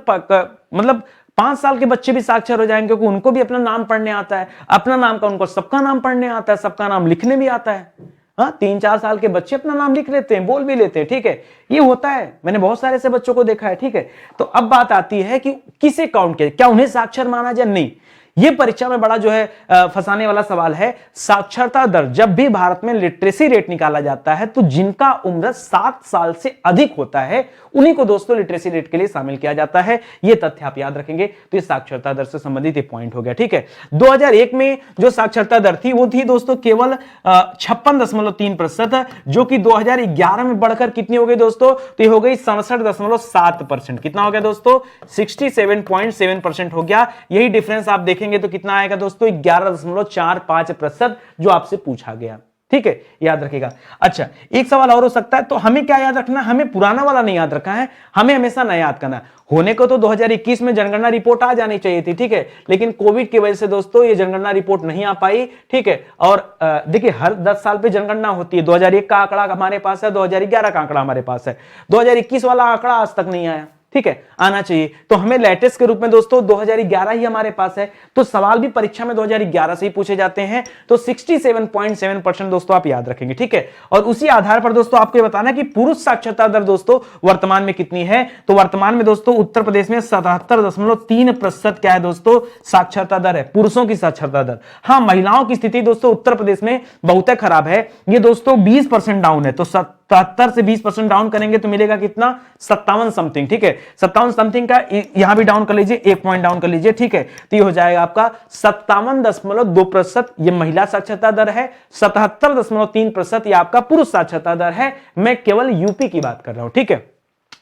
मतलब 5 साल के बच्चे भी साक्षर हो जाएंगे, क्योंकि उनको भी अपना नाम पढ़ने आता है, अपना नाम का उनको सबका नाम पढ़ने आता है, सबका नाम लिखने भी आता है। हाँ 3-4 साल के बच्चे अपना नाम लिख लेते हैं, बोल भी लेते हैं, ठीक है, ये होता है, मैंने बहुत सारे ऐसे बच्चों को देखा है, ठीक है। तो अब बात आती है कि किसे काउंट किया, क्या उन्हें साक्षर माना जाए, नहीं। ये परीक्षा में बड़ा जो है फंसाने वाला सवाल है। साक्षरता दर, जब भी भारत में लिटरेसी रेट निकाला जाता है तो जिनका उम्र 7 साल से अधिक होता है उन्हीं को दोस्तों लिटरेसी रेट के लिए शामिल किया जाता है। ये तथ्य आप याद रखेंगे। तो ये साक्षरता दर से संबंधित एक पॉइंट हो गया, ठीक है। 2001 में जो साक्षरता दर थी वो थी दोस्तों केवल 56.3%, जो कि 2011 में बढ़कर कितनी हो गई दोस्तों, तो ये हो गई 67.7%। कितना हो गया दोस्तों, 67.7% हो गया। यही डिफरेंस आप देखें तो कितना आएगा दोस्तों, 11.45% जो आपसे पूछा गया, ठीक है, याद रखिएगा। अच्छा एक सवाल और हो सकता है, तो हमें क्या याद रखना, हमें पुराना वाला नहीं याद रखा है, हमें हमेशा नया याद करना। होने को तो 2021 में जनगणना रिपोर्ट आ जानी चाहिए थी, ठीक है, लेकिन कोविड की वजह से दोस्तों ये जनगणना रिपोर्ट नहीं आ पाई, ठीक है। और देखिए हर 10 साल पे जनगणना होती है, 2001 का आंकड़ा हमारे पास है, 2011 का आंकड़ा हमारे पास है, 2021 वाला आंकड़ा आज तक नहीं आया, ठीक है, आना चाहिए। तो हमें लेटेस्ट के रूप में दोस्तों 2011 ही हमारे पास है, तो सवाल भी परीक्षा में 2011 से ही पूछे जाते हैं। तो 67.7% दोस्तों आप याद रखेंगे, ठीक है। और उसी आधार पर दोस्तों आपको बताना है कि पुरुष साक्षरता दर दोस्तों वर्तमान में कितनी है। तो वर्तमान में दोस्तों उत्तर प्रदेश में 77.3% क्या है दोस्तों, साक्षरता दर है, पुरुषों की साक्षरता दर। हाँ महिलाओं की स्थिति दोस्तों उत्तर प्रदेश में बहुत खराब है, ये दोस्तों 20% डाउन है। तो 77 से 20% डाउन करेंगे तो मिलेगा कितना, 57 समथिंग, ठीक है, 57 समथिंग का यहां भी डाउन कर लीजिए, 1 पॉइंट डाउन कर लीजिए, ठीक है। तो ये हो जाएगा आपका 57.2%, ये महिला साक्षरता दर है। 77.3% ये आपका पुरुष साक्षरता दर है। मैं केवल यूपी की बात कर रहा हूं, ठीक है।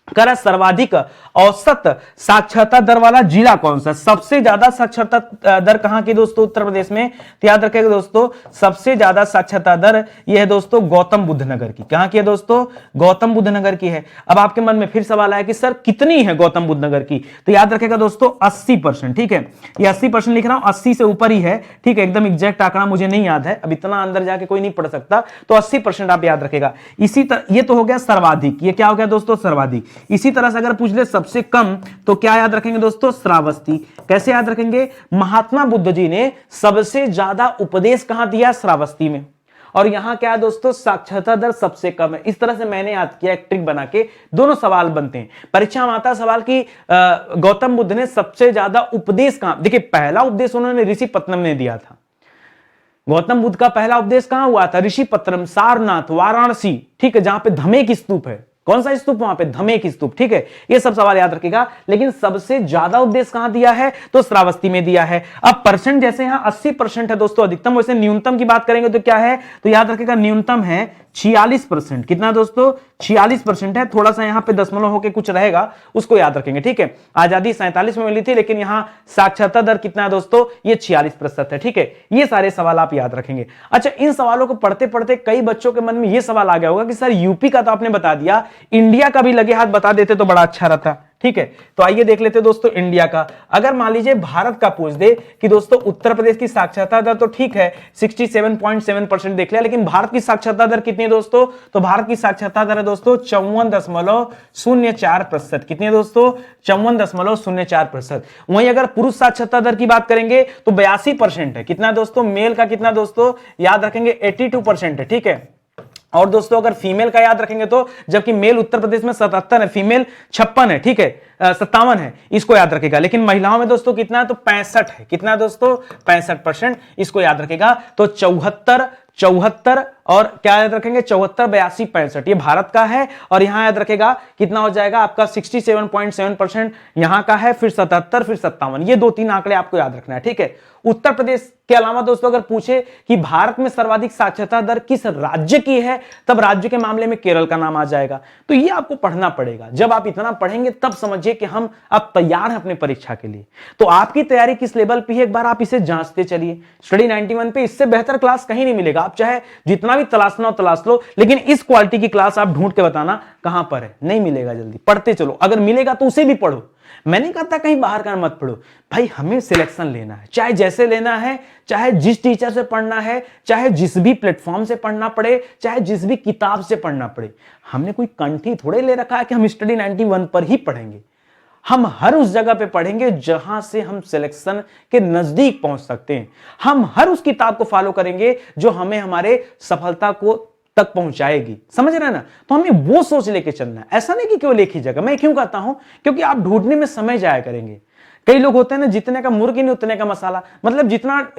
करा सर्वाधिक औसत साक्षरता दर वाला जिला कौन सा, सबसे ज्यादा साक्षरता दर कहां की दोस्तों, उत्तर प्रदेश में। तो याद रखिएगा दोस्तों सबसे ज्यादा साक्षरता दर यह है दोस्तों गौतम बुद्ध नगर की। कहां की है दोस्तों, गौतम बुद्ध नगर की है। अब आपके मन में फिर सवाल आया कि सर कितनी है गौतम बुद्ध नगर की, तो याद रखिएगा दोस्तों 80%, ठीक है, ये 80% लिख रहा हूं, 80 से ऊपर ही है, ठीक है, एकदम एग्जैक्ट आंकड़ा मुझे नहीं याद है, अब इतना अंदर जाके कोई नहीं पढ़ सकता, तो 80% आप याद रखेगा। इसी तरह ये तो हो गया सर्वाधिक, ये क्या हो गया दोस्तों, सर्वाधिक। इसी तरह से अगर पूछ ले सबसे कम, तो क्या याद रखेंगे दोस्तों, श्रावस्ती। कैसे याद रखेंगे, महात्मा बुद्ध जी ने सबसे ज्यादा उपदेश कहां दिया, श्रावस्ती में। और यहां क्या है दोस्तों, साक्षरता दर सबसे कम है। इस तरह से मैंने याद किया, एक ट्रिक बना के दोनों सवाल बनते हैं। परीक्षा में आता सवाल की गौतम बुद्ध ने सबसे ज्यादा उपदेश कहां, देखिए पहला उपदेश उन्होंने ऋषि पत्तनम ने दिया था। गौतम बुद्ध का पहला उपदेश कहां हुआ था, ऋषि पत्तनम, सारनाथ, वाराणसी, ठीक है, जहां पे धमेक स्तूप है। कौन सा स्तूप, वहां पे धमेक स्तूप, ठीक है, ये सब सवाल याद रखिएगा। लेकिन सबसे ज्यादा उपदेश कहां दिया है, तो श्रावस्ती में दिया है। अब परसेंट जैसे यहां 80% है दोस्तों अधिकतम, वैसे न्यूनतम की बात करेंगे तो क्या है, तो याद रखिएगा न्यूनतम है 46%। कितना दोस्तों, 46% है। थोड़ा सा यहां पे दशमलव होके कुछ रहेगा, उसको याद रखेंगे, ठीक है। आजादी 47 में मिली थी, लेकिन यहां साक्षरता दर कितना है दोस्तों, ये 46% है, ठीक है। ये सारे सवाल आप याद रखेंगे। अच्छा इन सवालों को पढ़ते पढ़ते कई बच्चों के मन में यह सवाल आ गया होगा कि सर यूपी का तो आपने बता दिया, इंडिया का भी लगे हाथ बता देते तो बड़ा अच्छा रहता, ठीक है। तो आइए देख लेते दोस्तों इंडिया का। अगर मान लीजिए भारत का पूछ दे कि दोस्तों उत्तर प्रदेश की साक्षरता दर तो ठीक है 67.7% देख लिया, लेकिन भारत की साक्षरता दर कितनी है दोस्तों, तो भारत की साक्षरता दर है दोस्तों 54.04%। कितनी है दोस्तों, 54.04%। वहीं अगर पुरुष साक्षरता दर की बात करेंगे तो 82% है। कितना दोस्तों, मेल का कितना दोस्तों, याद रखेंगे 82% है, ठीक है। और दोस्तों अगर फीमेल का याद रखेंगे तो, जबकि मेल उत्तर प्रदेश में 77 है, फीमेल 56 है, ठीक है, 57 है, इसको याद रखेगा। लेकिन महिलाओं में दोस्तों कितना है, तो 65 है। कितना है दोस्तों, 65%, इसको याद रखेगा। तो 74 और क्या याद रखेंगे, 74, 82, 65 ये भारत का है। और यहां याद रखेगा कितना हो जाएगा आपका 67.7% यहां का है, फिर 77, फिर 57, ये 2-3 आंकड़े आपको याद रखना है, ठीक है। उत्तर प्रदेश के अलावा दोस्तों अगर पूछे कि भारत में सर्वाधिक साक्षरता दर किस राज्य की है, तब राज्य के मामले में केरल का नाम आ जाएगा। तो ये आपको पढ़ना पड़ेगा। जब आप इतना पढ़ेंगे तब समझिए कि हम अब तैयार हैं अपनी परीक्षा के लिए। तो आपकी तैयारी किस लेवल पे है, एक बार आप इसे जांचते चलिए। स्टडी 91 पे इससे बेहतर क्लास कहीं नहीं मिलेगा। आप चाहे जितना भी तलाशना हो तलाश लो, लेकिन इस क्वालिटी की क्लास आप ढूंढ के बताना कहां पर है। नहीं मिलेगा, जल्दी पढ़ते चलो। अगर मिलेगा तो उसे भी पढ़ो। मैं नहीं कहता कहीं बाहर का मत पढ़ो भाई, हमें सिलेक्शन लेना है, चाहे जैसे लेना है, चाहे जिस टीचर से पढ़ना है, चाहे जिस भी प्लेटफॉर्म से पढ़ना पड़े, चाहे जिस भी किताब से पढ़ना पड़े। हमने कोई कंठी थोड़े ले रखा है कि हम स्टडी 91 पर ही पढ़ेंगे। हम हर उस जगह पे पढ़ेंगे जहां से हम सिलेक्शन के नजदीक पहुंच सकते हैं। हम हर उस किताब को फॉलो करेंगे जो हमें हमारे सफलता को तक पहुंचाएगी। समझ रहे हैं ना? तो हमें वो सोच लेके चलना है, ऐसा नहीं कि केवल एक ही जगह। मैं क्यों कहता हूं, क्योंकि आप ढूंढने में समय जाया करेंगे। कई लोग होते हैं ना, जितने का मुर्गी नहीं उतने का मसाला, मतलब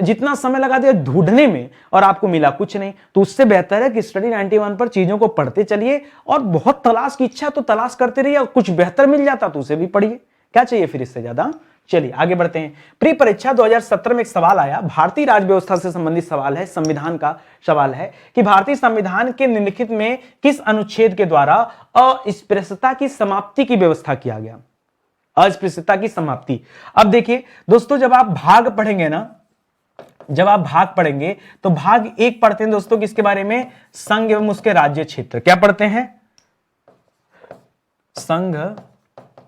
जितना समय लगा दिया ढूंढने में और आपको मिला कुछ नहीं। तो उससे बेहतर है कि स्टडी 91 पर चीजों को पढ़ते चलिए, और बहुत तलाश की इच्छा तो तलाश करते रहिए, और कुछ बेहतर मिल जाता तो उसे भी पढ़िए। क्या चाहिए फिर इससे ज्यादा? चलिए आगे बढ़ते हैं। प्री परीक्षा 2017 में एक सवाल आया, भारतीय राज्य व्यवस्था से संबंधित सवाल है, संविधान का सवाल है कि भारतीय संविधान के निम्नलिखित में किस अनुच्छेद के द्वारा अस्पृश्यता की समाप्ति की व्यवस्था किया गया? अस्पृश्यता की समाप्ति। अब देखिए दोस्तों, जब आप भाग पढ़ेंगे ना, जब आप भाग पढ़ेंगे तो भाग 1 पढ़ते हैं दोस्तों किसके बारे में? संघ एवं उसके राज्य क्षेत्र। क्या पढ़ते हैं? संघ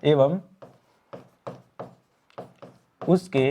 एवं उसके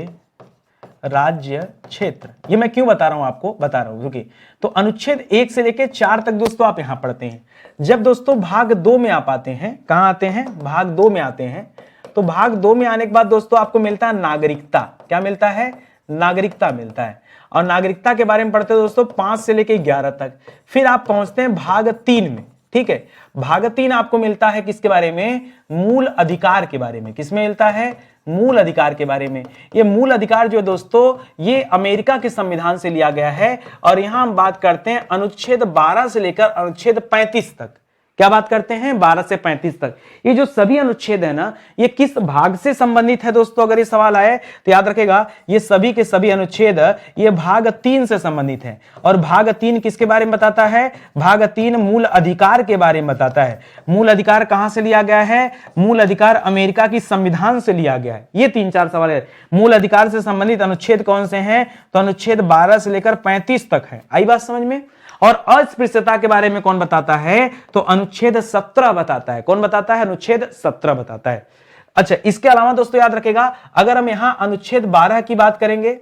राज्य क्षेत्र। ये मैं क्यों बता रहा हूं आपको, बता रहा हूं क्योंकि तो अनुच्छेद 1 से लेकर 4 तक दोस्तों आप यहां पढ़ते हैं। जब दोस्तों भाग 2 में आप आते हैं, कहां आते हैं? भाग 2 में आते हैं। तो भाग 2 में आने के बाद दोस्तों आपको मिलता है नागरिकता। क्या मिलता है? नागरिकता मिलता है। और नागरिकता के बारे में पढ़ते हैं दोस्तों 5 से लेकर 11 तक। फिर आप पहुंचते हैं भाग 3 में, ठीक है। भाग 3 आपको मिलता है किसके बारे में? मूल अधिकार के बारे में। किसमें मिलता है? मूल अधिकार के बारे में। ये मूल अधिकार जो है दोस्तों, ये अमेरिका के संविधान से लिया गया है। और यहां हम बात करते हैं अनुच्छेद 12 से लेकर अनुच्छेद 35 तक। क्या बात करते हैं? 12 से 35 तक। ये जो सभी अनुच्छेद है ना, ये किस भाग से संबंधित है दोस्तों? अगर ये सवाल आए तो याद रखेगा, ये सभी के सभी अनुच्छेद ये भाग 3 से संबंधित है। और भाग 3 किसके बारे में बताता है? भाग 3 मूल अधिकार के बारे में बताता है। मूल अधिकार कहां से लिया गया है? मूल अधिकार अमेरिका की संविधान से लिया गया है। ये 3-4 सवाल है। मूल अधिकार से संबंधित अनुच्छेद कौन से हैं? तो अनुच्छेद 12 से लेकर 35 तक है। आई बात समझ में? और अस्पृश्यता के बारे में कौन बताता है? तो अनुच्छेद 17 बताता है। कौन बताता है? अनुच्छेद 17 बताता है। अच्छा, इसके अलावा दोस्तों याद रखेगा, अगर हम यहां अनुच्छेद 12 की बात करेंगे,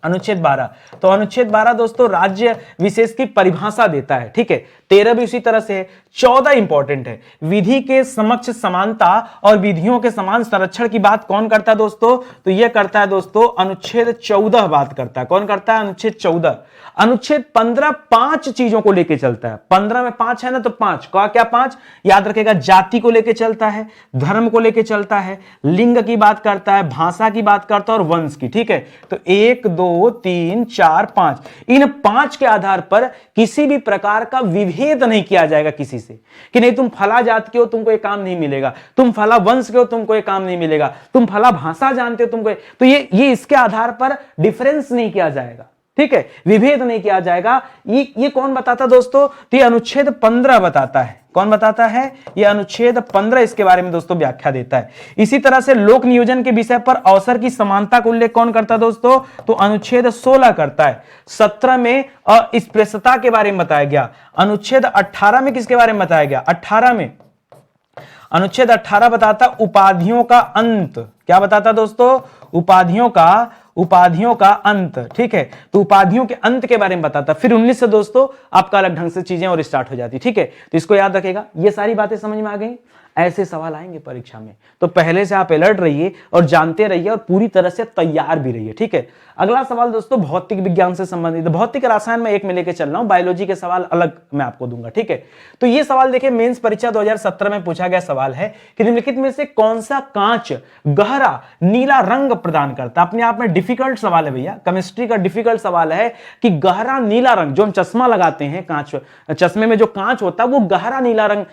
अनुच्छेद 12, तो अनुच्छेद 12 दोस्तों राज्य विशेष की परिभाषा देता है, ठीक है। 13 भी उसी तरह से है। 14 इंपॉर्टेंट है, विधि के समक्ष समानता और विधियों के समान संरक्षण की बात कौन करता है दोस्तों? तो यह करता है दोस्तों अनुच्छेद 14 बात करता है। कौन करता है? अनुच्छेद 14। अनुच्छेद 15 5 चीजों को लेकर चलता है। 15 में 5 है ना, तो 5 क्या 5 याद रखेगा? जाति को लेकर चलता है, धर्म को लेकर चलता है, लिंग की बात करता है, भाषा की बात करता है और वंश की, ठीक है। तो 1 2 3 4 5, इन 5 के आधार पर किसी भी प्रकार का विभेद नहीं किया जाएगा किसी से, कि नहीं तुम फला जात के हो तुमको ये काम नहीं मिलेगा, तुम फला वंश के हो तुमको ये काम नहीं मिलेगा, तुम फला भाषा जानते हो तुमको। तो ये इसके आधार पर डिफरेंस नहीं किया जाएगा, ठीक है, विभेद नहीं किया जाएगा। ये कौन बताता दोस्तों? तो ये अनुच्छेद 15 बताता है। कौन बताता है? ये अनुच्छेद 15 इसके बारे में दोस्तों व्याख्या देता है। इसी तरह से लोक नियोजन के विषय पर अवसर की समानता का उल्लेख कौन करता है दोस्तों? तो अनुच्छेद 16 करता है। 17 में अस्पृश्यता के बारे में बताया गया। अनुच्छेद 18 में किसके बारे में बताया गया? 18 में अनुच्छेद 18 बताता उपाधियों का अंत। क्या बताता दोस्तों? उपाधियों का अंत, ठीक है। तो उपाधियों के अंत के बारे में बताता। फिर 19 से दोस्तों आपका अलग ढंग से चीजें और स्टार्ट हो जाती, ठीक है। तो इसको याद रखेगा। ये सारी बातें समझ में आ गई। ऐसे सवाल आएंगे परीक्षा में, तो पहले से आप अलर्ट रहिए और जानते रहिए और पूरी तरह से तैयार भी रहिए। ठीक है, अगला सवाल दोस्तों भौतिक विज्ञान से संबंधित, भौतिक रसायन में एक में लेके चल रहा हूं, बायोलॉजी के सवाल अलग मैं आपको दूंगा। ठीक है, तो ये सवाल देखिए मेंस परीक्षा 2017 में पूछा गया सवाल है कि निम्नलिखित में से कौन सा कांच गहरा नीला रंग प्रदान करता है। अपने आप में डिफिकल्ट सवाल है भैया, केमिस्ट्री का डिफिकल्ट सवाल है कि गहरा नीला रंग, जो हम चश्मा लगाते हैं, कांच, चश्मे में जो कांच होता है वो गहरा नीला रंग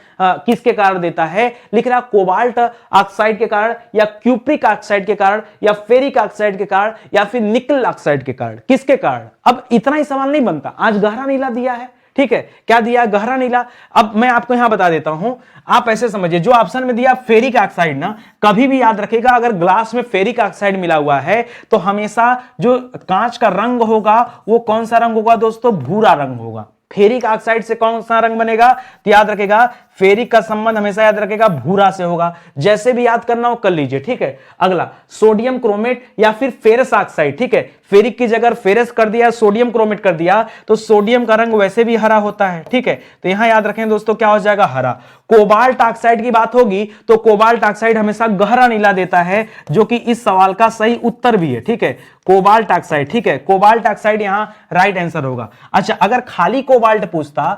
किसके कारण देता है। लिख रहा कोबाल्ट ऑक्साइड के कारण, या क्यूप्रिक ऑक्साइड के कारण, या फेरिक ऑक्साइड के कारण, या फिर निकल ऑक्साइड के कारण, किसके कारण। अब इतना ही सवाल नहीं बनता, आज गहरा नीला दिया है। ठीक है, क्या दिया, गहरा नीला। अब मैं आपको यहां बता देता हूं, आप ऐसे समझिए, जो ऑप्शन में दिया फेरिक ऑक्साइड ना, कभी भी याद रखिएगा अगर ग्लास में फेरिक ऑक्साइड मिला हुआ है तो हमेशा जो कांच का रंग होगा वो कौन सा रंग होगा दोस्तों, भूरा रंग होगा। फेरिक ऑक्साइड से कौन सा रंग बनेगा, तो याद रखेगा फेरिक का संबंध हमेशा याद रखेगा भूरा से होगा। जैसे भी याद करना हो कर लीजिए। ठीक है, अगला सोडियम क्रोमेट या फिर फेरस ऑक्साइड। ठीक है, फेरिक की जगह फेरस कर दिया, सोडियम क्रोमेट कर दिया, तो सोडियम का रंग वैसे भी हरा होता है। ठीक है, तो यहां याद रखें दोस्तों क्या हो जाएगा, हरा। कोबाल्ट ऑक्साइड की बात होगी तो कोबाल्ट ऑक्साइड हमेशा गहरा नीला देता है, जो कि इस सवाल का सही उत्तर भी है। ठीक है, कोबाल्ट ऑक्साइड। ठीक है, कोबाल्ट ऑक्साइड यहां राइट आंसर होगा। अच्छा, अगर खाली कोबाल्ट पूछता,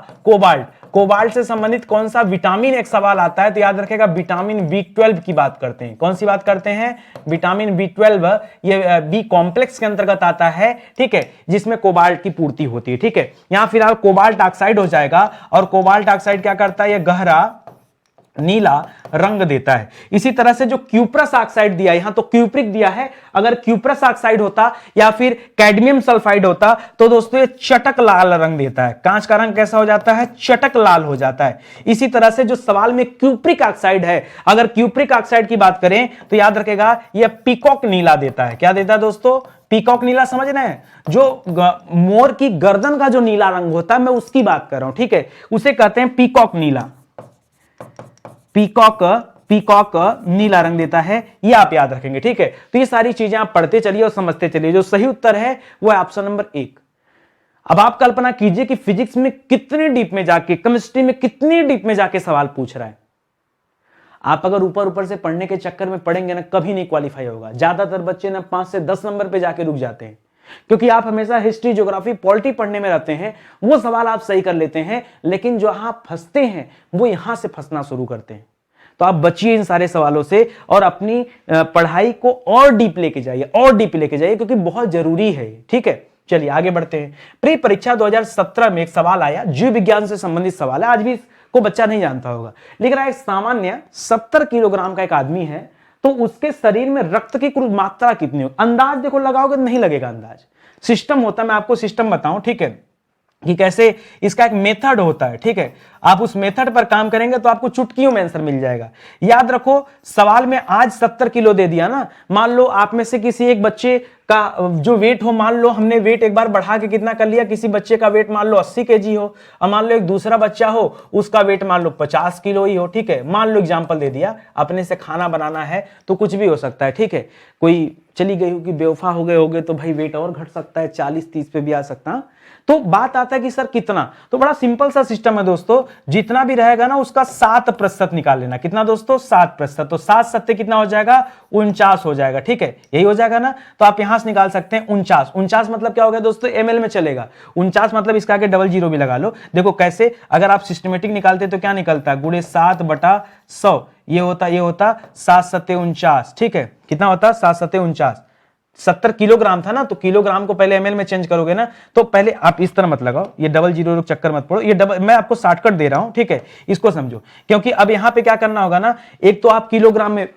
कोबाल्ट से संबंधित कौन सा विटामिन एक सवाल आता है, तो याद रखेगा विटामिन B12 की बात करते हैं। कौन सी बात करते हैं, विटामिन B12, ये बी कॉम्प्लेक्स के अंतर्गत आता है। ठीक है, जिसमें कोबाल्ट की पूर्ति होती है। ठीक है, यहां फिलहाल कोबाल्ट ऑक्साइड हो जाएगा, और कोबाल्ट ऑक्साइड क्या करता है, यह गहरा नीला रंग देता है। इसी तरह से जो क्यूप्रस ऑक्साइड दिया, यहां तो क्यूप्रिक दिया है, अगर क्यूप्रस ऑक्साइड होता या फिर कैडमियम सल्फाइड होता तो दोस्तों ये चटक लाल रंग देता है। कांच का रंग कैसा हो जाता है, चटक लाल हो जाता है। इसी तरह से जो सवाल में क्यूप्रिक ऑक्साइड है, अगर क्यूप्रिक ऑक्साइड की बात करें तो याद रखेगा यह पीकॉक नीला देता है। क्या देता है दोस्तों, पीकॉक नीला। समझ रहे हैं, जो मोर की गर्दन का जो नीला रंग होता है, मैं उसकी बात कर रहा हूं। ठीक है, उसे कहते हैं पीकॉक नीला। पीकॉक नीला रंग देता है, ये आप याद रखेंगे। ठीक है, तो ये सारी चीजें आप पढ़ते चलिए और समझते चलिए। जो सही उत्तर है वो है ऑप्शन नंबर 1। अब आप कल्पना कीजिए कि फिजिक्स में कितने डीप में जाके, केमिस्ट्री में कितनी डीप में जाके सवाल पूछ रहा है। आप अगर ऊपर ऊपर से पढ़ने के चक्कर में पढ़ेंगे ना, कभी नहीं क्वालिफाई होगा। ज्यादातर बच्चे ना 5 से 10 नंबर पे जाके रुक जाते हैं, क्योंकि आप हमेशा हिस्ट्री, ज्योग्राफी, पॉलिटी पढ़ने में रहते हैं। वो सवाल आप सही कर लेते हैं, लेकिन जो आप फंसते हैं वो यहां से फंसना शुरू करते हैं। तो आप बचिए इन सारे सवालों से और अपनी पढ़ाई को और डीप लेके जाइए, और डीप लेके जाइए, क्योंकि बहुत जरूरी है। ठीक है, चलिए आगे बढ़ते हैं। प्री परीक्षा 2017 में एक सवाल आया, जीव विज्ञान से संबंधित सवाल है, आज भी को बच्चा नहीं जानता होगा। लिख रहा है सामान्य 70 किलोग्राम का एक आदमी है, तो उसके शरीर में रक्त की कुल मात्रा कितनी हो। अंदाज देखो लगाओगे नहीं लगेगा अंदाज। सिस्टम होता है, मैं आपको सिस्टम बताऊं। ठीक है, कि कैसे इसका एक मेथड होता है। ठीक है, आप उस मेथड पर काम करेंगे तो आपको चुटकियों में आंसर मिल जाएगा। याद रखो, सवाल में आज 70 किलो दे दिया ना, मान लो आप में से किसी एक बच्चे का जो वेट हो, मान लो हमने वेट एक बार बढ़ा के कितना कर लिया, किसी बच्चे का वेट मान लो 80 केजी हो, और मान लो एक दूसरा बच्चा हो उसका वेट मान लो 50 किलो ही हो। ठीक है, मान लो एग्जाम्पल दे दिया, अपने से खाना बनाना है तो कुछ भी हो सकता है। ठीक है, कोई चली गई हो कि बेवफा हो गए होगे तो भाई वेट और घट सकता है, 40-30 पे भी आ सकता। तो बात आता है कि सर कितना, तो बड़ा सिंपल सा सिस्टम है दोस्तों, जितना भी रहेगा ना उसका 7% निकाल लेना। कितना दोस्तों, 7%। तो 7 सत्ते कितना हो जाएगा, 49 हो जाएगा। ठीक है, यही हो जाएगा ना, तो आप यहां से निकाल सकते हैं 49। 49 मतलब क्या हो गया दोस्तों, ml में चलेगा। 49 मतलब इसका आगे डबल जीरो भी लगा लो। देखो कैसे, अगर आप सिस्टमेटिक निकालते तो क्या निकलता है, गुणे 7/100, ये होता 7 सत्ते 49। ठीक है, कितना होता, 7 सत्ते 49। 70 किलोग्राम था ना, तो किलोग्राम को पहले एमएल में चेंज करोगे ना, तो पहले आप इस तरह मत लगाओ, ये डबल जीरो चक्कर मत पड़ो, ये डबल, मैं आपको शॉर्टकट दे रहा हूं। ठीक है, इसको समझो, क्योंकि अब यहां पे क्या करना होगा ना, एक तो आप किलोग्राम में,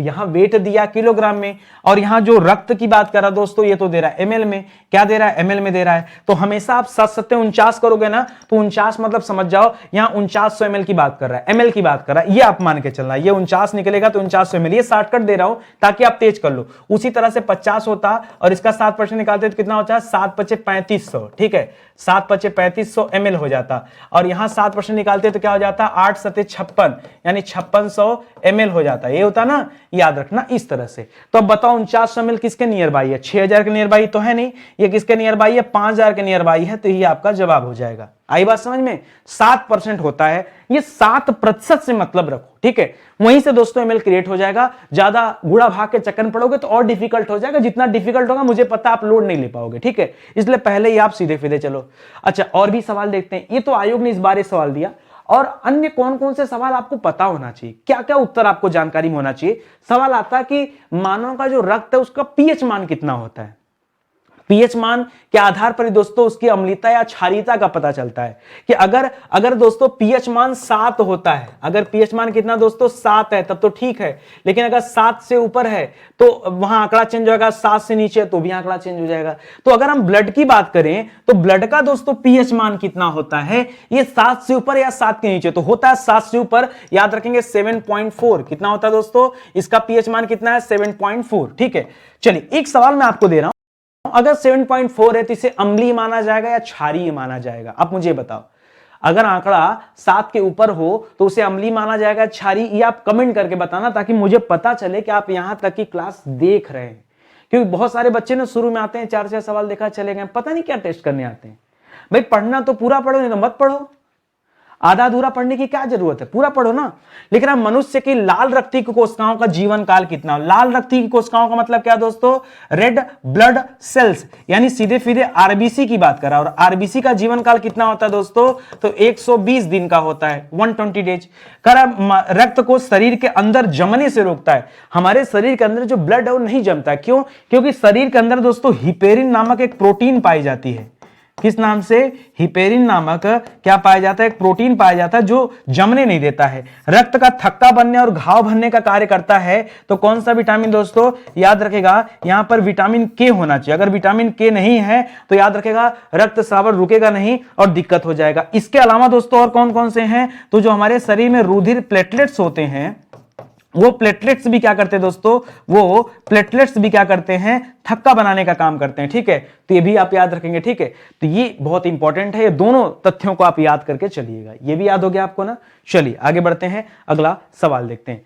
यहां वेट दिया किलोग्राम में, और यहां जो रक्त की बात कर रहा दोस्तों ये तो दे रहा है एमएल में। क्या दे रहा है, एमएल में दे रहा है। तो हमेशा आप 7 सत्ते 49 करोगे ना, तो 49 मतलब समझ जाओ यहां 4900 ml की बात कर रहा है, एमएल की बात कर रहा है, ये आप मान के चलना। ये 49 निकलेगा तो 4900 ml, ये शॉर्टकट दे रहा हूं ताकि आप तेज कर लो। उसी तरह से 50 होता और इसका 7% निकालते तो कितना होता है, 7×5=3500। ठीक है, 7×5=3500 ml हो जाता, और यहां 7% निकालते तो क्या हो जाता, 8 सत्ते 56, यानी 5600 ml हो जाता। ये होता ना, याद रखना इस तरह से। तो अब बताओ 4900 ml किसके नियर बाई है, 6000 के नियर बाई तो है नहीं, ये किसके नियर बाई है, 5000 के नियर बाई है, तो ये आपका जवाब हो जाएगा। आई बात समझ में? 7% होता है, ये 7% से मतलब रखो, ठीक है। वहीं से दोस्तों एमएल क्रिएट हो जाएगा। ज्यादा गुणा भाग के चक्कर में पड़ोगे तो और डिफिकल्ट हो जाएगा, जितना डिफिकल्ट होगा मुझे पता आप लोड नहीं ले पाओगे, ठीक है। इसलिए पहले ही आप सीधे सीधे चलो। अच्छा, और भी सवाल देखते हैं। ये तो आयोग ने इस बार सवाल दिया, और अन्य कौन कौन से सवाल आपको पता होना चाहिए, क्या क्या उत्तर आपको जानकारी में होना चाहिए। सवाल आता है कि मानव का जो रक्त है उसका पीएच मान कितना होता है। पीएच मान के आधार पर दोस्तों उसकी अम्लता या क्षारीयता का पता चलता है कि अगर दोस्तों पीएच मान 7 होता है, अगर पीएच मान कितना दोस्तों 7 है तब तो ठीक है, लेकिन अगर 7 से ऊपर है तो वहां आंकड़ा चेंज होगा, 7 से नीचे तो भी आंकड़ा चेंज हो जाएगा। तो अगर हम ब्लड की बात करें तो ब्लड का दोस्तों पीएच मान कितना होता है, ये 7 से ऊपर या 7 के नीचे, तो होता है 7 से ऊपर, याद रखेंगे 7.4। कितना होता है दोस्तों इसका पीएच मान कितना है, 7.4, ठीक है। चलिए एक सवाल मैं आपको दे रहा हूं, अगर 7.4 है तो इसे अम्लीय माना जाएगा या क्षारीय माना जाएगा, आप मुझे बताओ। अगर आंकड़ा 7 के ऊपर हो तो उसे अम्लीय माना जाएगा, क्षारीय, ये आप कमेंट करके बताना ताकि मुझे पता चले कि आप यहां तक की क्लास देख रहे हैं। क्योंकि बहुत सारे बच्चे ना शुरू में आते हैं, 4 सवाल देखा चले गए, पता नहीं क्या टेस्ट करने आते हैं। भाई पढ़ना तो पूरा पढ़ो, नहीं तो मत पढ़ो। आधा अधूरा पढ़ने की क्या जरूरत है, पूरा पढ़ो ना। लेकिन अब मनुष्य की लाल रक्त की कोशिकाओं का जीवन काल कितना, लाल रक्त की कोशिकाओं का मतलब क्या दोस्तों, रेड ब्लड सेल्स, यानी सीधे सीधे आरबीसी की बात करा, और आरबीसी का जीवन काल कितना होता है दोस्तों, तो 120 दिन का होता है, 120 डेज। रक्त को शरीर के अंदर जमने से रोकता है। हमारे शरीर के अंदर जो ब्लड है वो नहीं जमता है, क्यों? क्योंकि शरीर के अंदर दोस्तों हिपेरिन नामक एक प्रोटीन पाई जाती है। किस नाम से? हिपेरिन नामक क्या पाया जाता है, एक प्रोटीन पाया जाता है जो जमने नहीं देता है, रक्त का थक्का बनने और घाव भरने का कार्य करता है। तो कौन सा विटामिन दोस्तों, याद रखेगा यहां पर विटामिन के होना चाहिए। अगर विटामिन के नहीं है तो याद रखेगा रक्तस्राव रुकेगा नहीं और दिक्कत हो जाएगा। इसके अलावा दोस्तों और कौन कौन से हैं, तो जो हमारे शरीर में रुधिर प्लेटलेट्स होते हैं, वो प्लेटलेट्स भी क्या करते हैं दोस्तों, वो प्लेटलेट्स भी क्या करते हैं, थक्का बनाने का काम करते हैं, ठीक है। तो ये भी आप याद रखेंगे, ठीक है। तो ये बहुत इंपॉर्टेंट है, ये दोनों तथ्यों को आप याद करके चलिएगा। ये भी याद हो गया आपको ना। चलिए आगे बढ़ते हैं, अगला सवाल देखते हैं।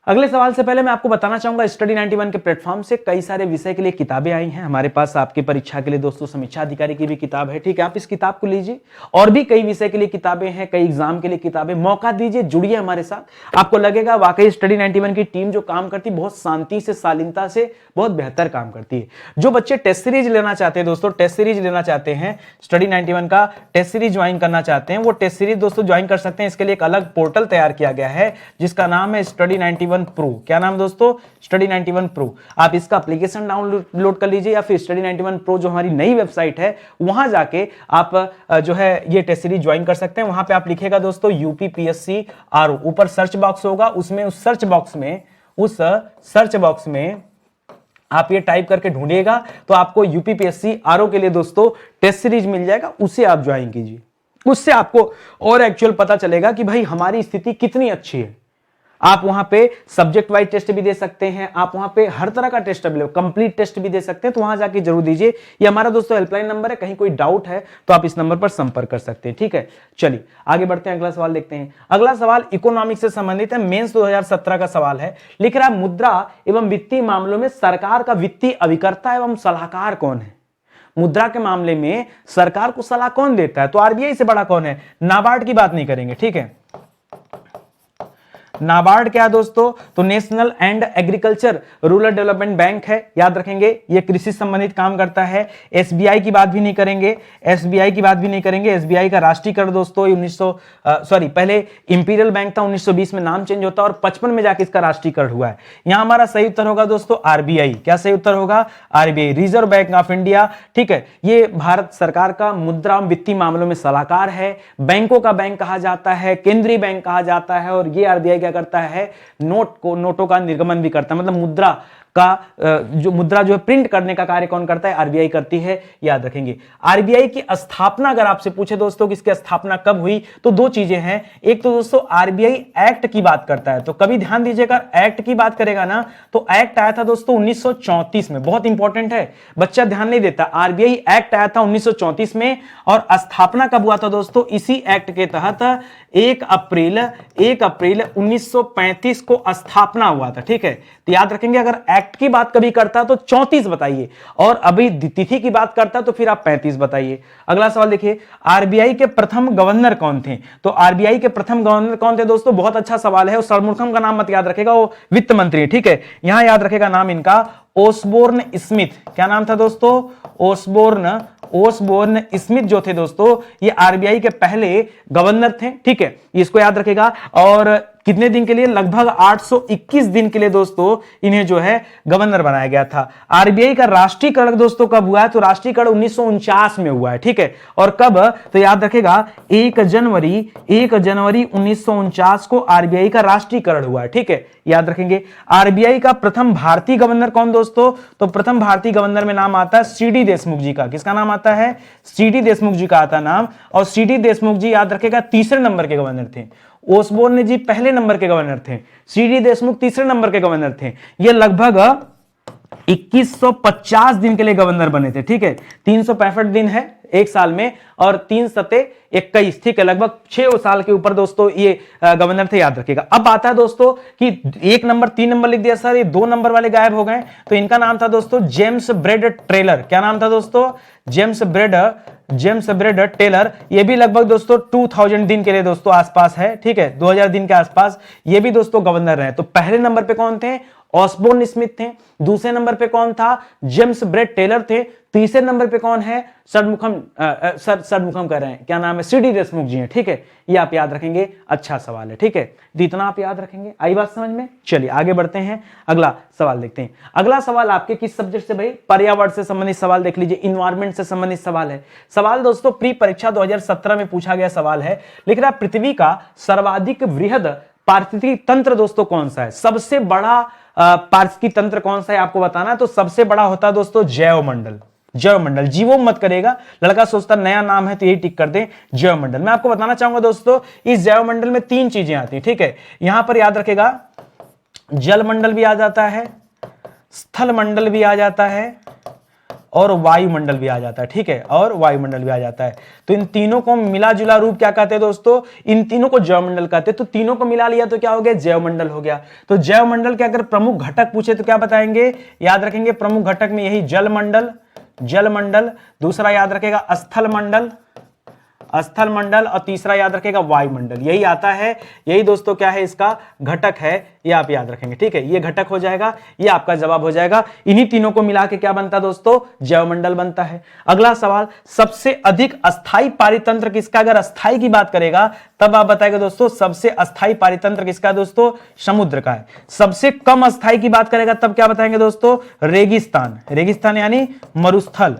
अगले सवाल से पहले मैं आपको बताना चाहूंगा, स्टडी 91 के प्लेटफॉर्म से कई सारे विषय के लिए किताबें आई हैं हमारे पास। आपकी परीक्षा के लिए दोस्तों समीक्षा अधिकारी की भी किताब है, ठीक है। आप इस किताब को लीजिए, और भी कई विषय के लिए किताबें हैं, कई एग्जाम के लिए किताबें। मौका दीजिए, जुड़िए हमारे साथ, आपको लगेगा वाकई स्टडी 91 की टीम जो काम करती है बहुत शांति से, शालीनता से, बहुत बेहतर काम करती है। जो बच्चे टेस्ट सीरीज लेना चाहते हैं दोस्तों, टेस्ट सीरीज लेना चाहते हैं, स्टडी 91 का टेस्ट सीरीज ज्वाइन करना चाहते हैं, वो टेस्ट सीरीज दोस्तों ज्वाइन कर सकते हैं। इसके लिए एक अलग पोर्टल तैयार किया गया है जिसका नाम है स्टडी 91 प्रो। क्या नाम दोस्तों, स्टडी 91 प्रो। आप इसका एप्लीकेशन डाउनलोड कर लीजिए, या फिर स्टडी 91 प्रो जो हमारी नई वेबसाइट है वहां जाके आप जो है ये टेस्ट सीरीज ज्वाइन कर सकते हैं। वहां पे आप लिखेगा दोस्तों यूपीपीएससी आरओ, ऊपर सर्च बॉक्स होगा, उसमें उस सर्च बॉक्स में आप ये टाइप करके ढूंढिएगा तो आपको यूपीपीएससी आरओ के लिए दोस्तों टेस्ट सीरीज मिल जाएगा, उसे आप ज्वाइन कीजिए। उससे आपको और एक्चुअल पता चलेगा कि भाई हमारी स्थिति कितनी अच्छी है। आप वहां पे सब्जेक्ट वाइज टेस्ट भी दे सकते हैं, आप वहां पे हर तरह का टेस्ट अवेलेबल, कंप्लीट टेस्ट भी दे सकते हैं। तो वहां जाके जरूर दीजिए। ये हमारा दोस्तों हेल्पलाइन नंबर है, कहीं कोई डाउट है तो आप इस नंबर पर संपर्क कर सकते हैं, ठीक है। चलिए आगे बढ़ते हैं, अगला सवाल देखते हैं। अगला सवाल इकोनॉमिक्स से संबंधित है, मेंस 2017 का सवाल है। लिख रहा है मुद्रा एवं वित्तीय मामलों में सरकार का वित्तीय अभिकर्ता एवं सलाहकार कौन है। मुद्रा के मामले में सरकार को सलाह कौन देता है, तो आरबीआई से बड़ा कौन है। नाबार्ड की बात नहीं करेंगे, ठीक है। नाबार्ड क्या दोस्तों, तो national and agriculture rural development bank है, याद रखेंगे ये कृषि संबंधित काम करता है। एसबीआई की बात भी नहीं करेंगे, एसबीआई का राष्ट्रीयकरण दोस्तों पहले इंपीरियल बैंक था, 1920 में नाम चेंज होता है और 55 में जाके इसका राष्ट्रीयकरण हुआ है। यहां हमारा सही उत्तर होगा दोस्तों आरबीआई। क्या सही उत्तर होगा, RBI, reserve bank of India, ठीक है। ये भारत सरकार का मुद्रा वित्तीय मामलों में सलाहकार है, बैंकों का बैंक कहा जाता है, केंद्रीय बैंक कहा जाता है, और ये आरबीआई करता है नोटों का निर्गमन भी करता है, मतलब मुद्रा जो है प्रिंट करने का कार्य कौन करता है, आरबीआई करती है, याद रखेंगे। आरबीआई की स्थापना अगर आपसे पूछे दोस्तों कि इसकी स्थापना कब हुई, तो दो चीजें हैं। एक तो दोस्तों आरबीआई एक्ट की बात करता है, तो कभी ध्यान दीजिएगा एक्ट की बात करेगा ना तो एक्ट आया था दोस्तों 1934 में, बहुत इंपॉर्टेंट है, बच्चा ध्यान नहीं देता। आरबीआई एक्ट आया था 1934 में, और स्थापना कब हुआ था दोस्तों, इसी एक्ट के तहत 1 अप्रैल 1935 को स्थापना हुआ था, ठीक है। तो याद रखेंगे अगर एक्ट की बात कभी करता तो 34 बताइए, और अभी तिथि की बात करता तो फिर आप 35 बताइए। अगला सवाल देखिए, आरबीआई के प्रथम गवर्नर कौन थे? तो आरबीआई के प्रथम गवर्नर कौन थे दोस्तों? बहुत अच्छा सवाल है, और षणमुखम का नाम मत याद रखेगा, वो वित्त मंत्री, ठीक है। यहां याद रखेगा नाम इनका ओसबोर्न स्मिथ। क्या नाम था दोस्तों? ओसबोर्न स्मिथ जो थे दोस्तों, ये आरबीआई के पहले गवर्नर थे, ठीक है, इसको याद रखेगा। और कितने दिन के लिए? लगभग 821 दिन के लिए दोस्तों इन्हें जो है गवर्नर बनाया गया था। आरबीआई का राष्ट्रीयकरण दोस्तों कब हुआ है? तो राष्ट्रीयकरण 1949 में हुआ है, ठीक है। और कब? तो याद रखेगा 1 जनवरी 1949 को आरबीआई का राष्ट्रीयकरण हुआ है, ठीक है, याद रखेंगे। आरबीआई का प्रथम भारतीय गवर्नर कौन दोस्तों? तो प्रथम भारतीय गवर्नर में नाम आता है सीडी देशमुख जी का। किसका नाम आता है? सीडी देशमुख जी का आता नाम। और सीडी देशमुख जी याद रखेगा तीसरे नंबर के गवर्नर थे। ओसबोर्न जी पहले नंबर के गवर्नर थे, सीडी देशमुख तीसरे नंबर के गवर्नर थे। ये लगभग 2150 दिन के लिए गवर्नर बने थे, ठीक है। 365 दिन है एक साल में, और 3 सते 21, ठीक है, लगभग 6 साल के ऊपर दोस्तों ये गवर्नर थे, याद रखिएगा। अब आता है दोस्तों कि 1 नंबर 3 नंबर लिख दिया सर, ये 2 नंबर वाले गायब हो गए। तो इनका नाम था दोस्तों जेम्स ब्रेड टेलर। क्या नाम था दोस्तों? James Brad Taylor. ये भी लगभग दोस्तों 2000 दिन के लिए दोस्तों आसपास है, ठीक है, 2000 दिन के आसपास ये भी दोस्तों गवर्नर रहे। तो पहले नंबर पे कौन थे? ऑसबोर्न स्मिथ थे। दूसरे नंबर पे कौन था? जेम्स ब्रेड टेलर थे। तीसरे नंबर पे कौन है? षणमुखम कह रहे हैं, क्या नाम है? सीडी देशमुख जी हैं, ठीक है, ये आप याद रखेंगे। अच्छा सवाल है, ठीक है, तो इतना आप याद रखेंगे। आई बात समझ में? चलिए आगे बढ़ते हैं, अगला सवाल देखते हैं। अगला सवाल आपके किस सब्जेक्ट से भाई? पर्यावरण से संबंधित सवाल देख लीजिए, इन्वायरमेंट से संबंधित सवाल है। सवाल दोस्तों प्री परीक्षा 2017 में पूछा गया सवाल है। लिख रहा पृथ्वी का सर्वाधिक वृहद पारिस्थितिकी तंत्र दोस्तों कौन सा है? सबसे बड़ा पारिस्थितिकी तंत्र कौन सा है आपको बताना है। तो सबसे बड़ा होता है दोस्तों जैवमंडल। जैवमंडल, जीवो मत करेगा, लड़का सोचता नया नाम है तो यही टिक कर दे, जैवमंडल। मैं आपको बताना चाहूंगा दोस्तों, इस जैवमंडल में 3 चीजें आती हैं, ठीक है। यहां पर याद रखेगा जलमंडल भी आ जाता है, स्थल मंडल भी आ जाता है, और वायुमंडल भी आ जाता है, ठीक है, और वायुमंडल भी आ जाता है। तो इन तीनों को मिला जुला रूप क्या कहते हैं दोस्तों? इन तीनों को जैवमंडल कहते हैं। तो तीनों को मिला लिया तो क्या हो गया? जैवमंडल हो गया। तो जैवमंडल के अगर प्रमुख घटक पूछे तो क्या बताएंगे? याद रखेंगे प्रमुख घटक में यही जलमंडल, दूसरा याद रखेगा स्थल मंडल, और तीसरा याद रखेगा वायुमंडल। यही आता है, यही दोस्तों क्या है इसका घटक है, ये आप याद रखेंगे, ठीक है। ये घटक हो जाएगा, ये आपका जवाब हो जाएगा। इन्हीं तीनों को मिला के क्या बनता है दोस्तों? जैवमंडल बनता है। अगला सवाल, सबसे अधिक अस्थाई पारितंत्र किसका? अगर अस्थाई की बात करेगा तब आप बताएगा दोस्तों सबसे अस्थाई पारितंत्र किसका दोस्तों? समुद्र का है। सबसे कम अस्थाई की बात करेगा तब क्या बताएंगे दोस्तों? रेगिस्तान यानी मरुस्थल,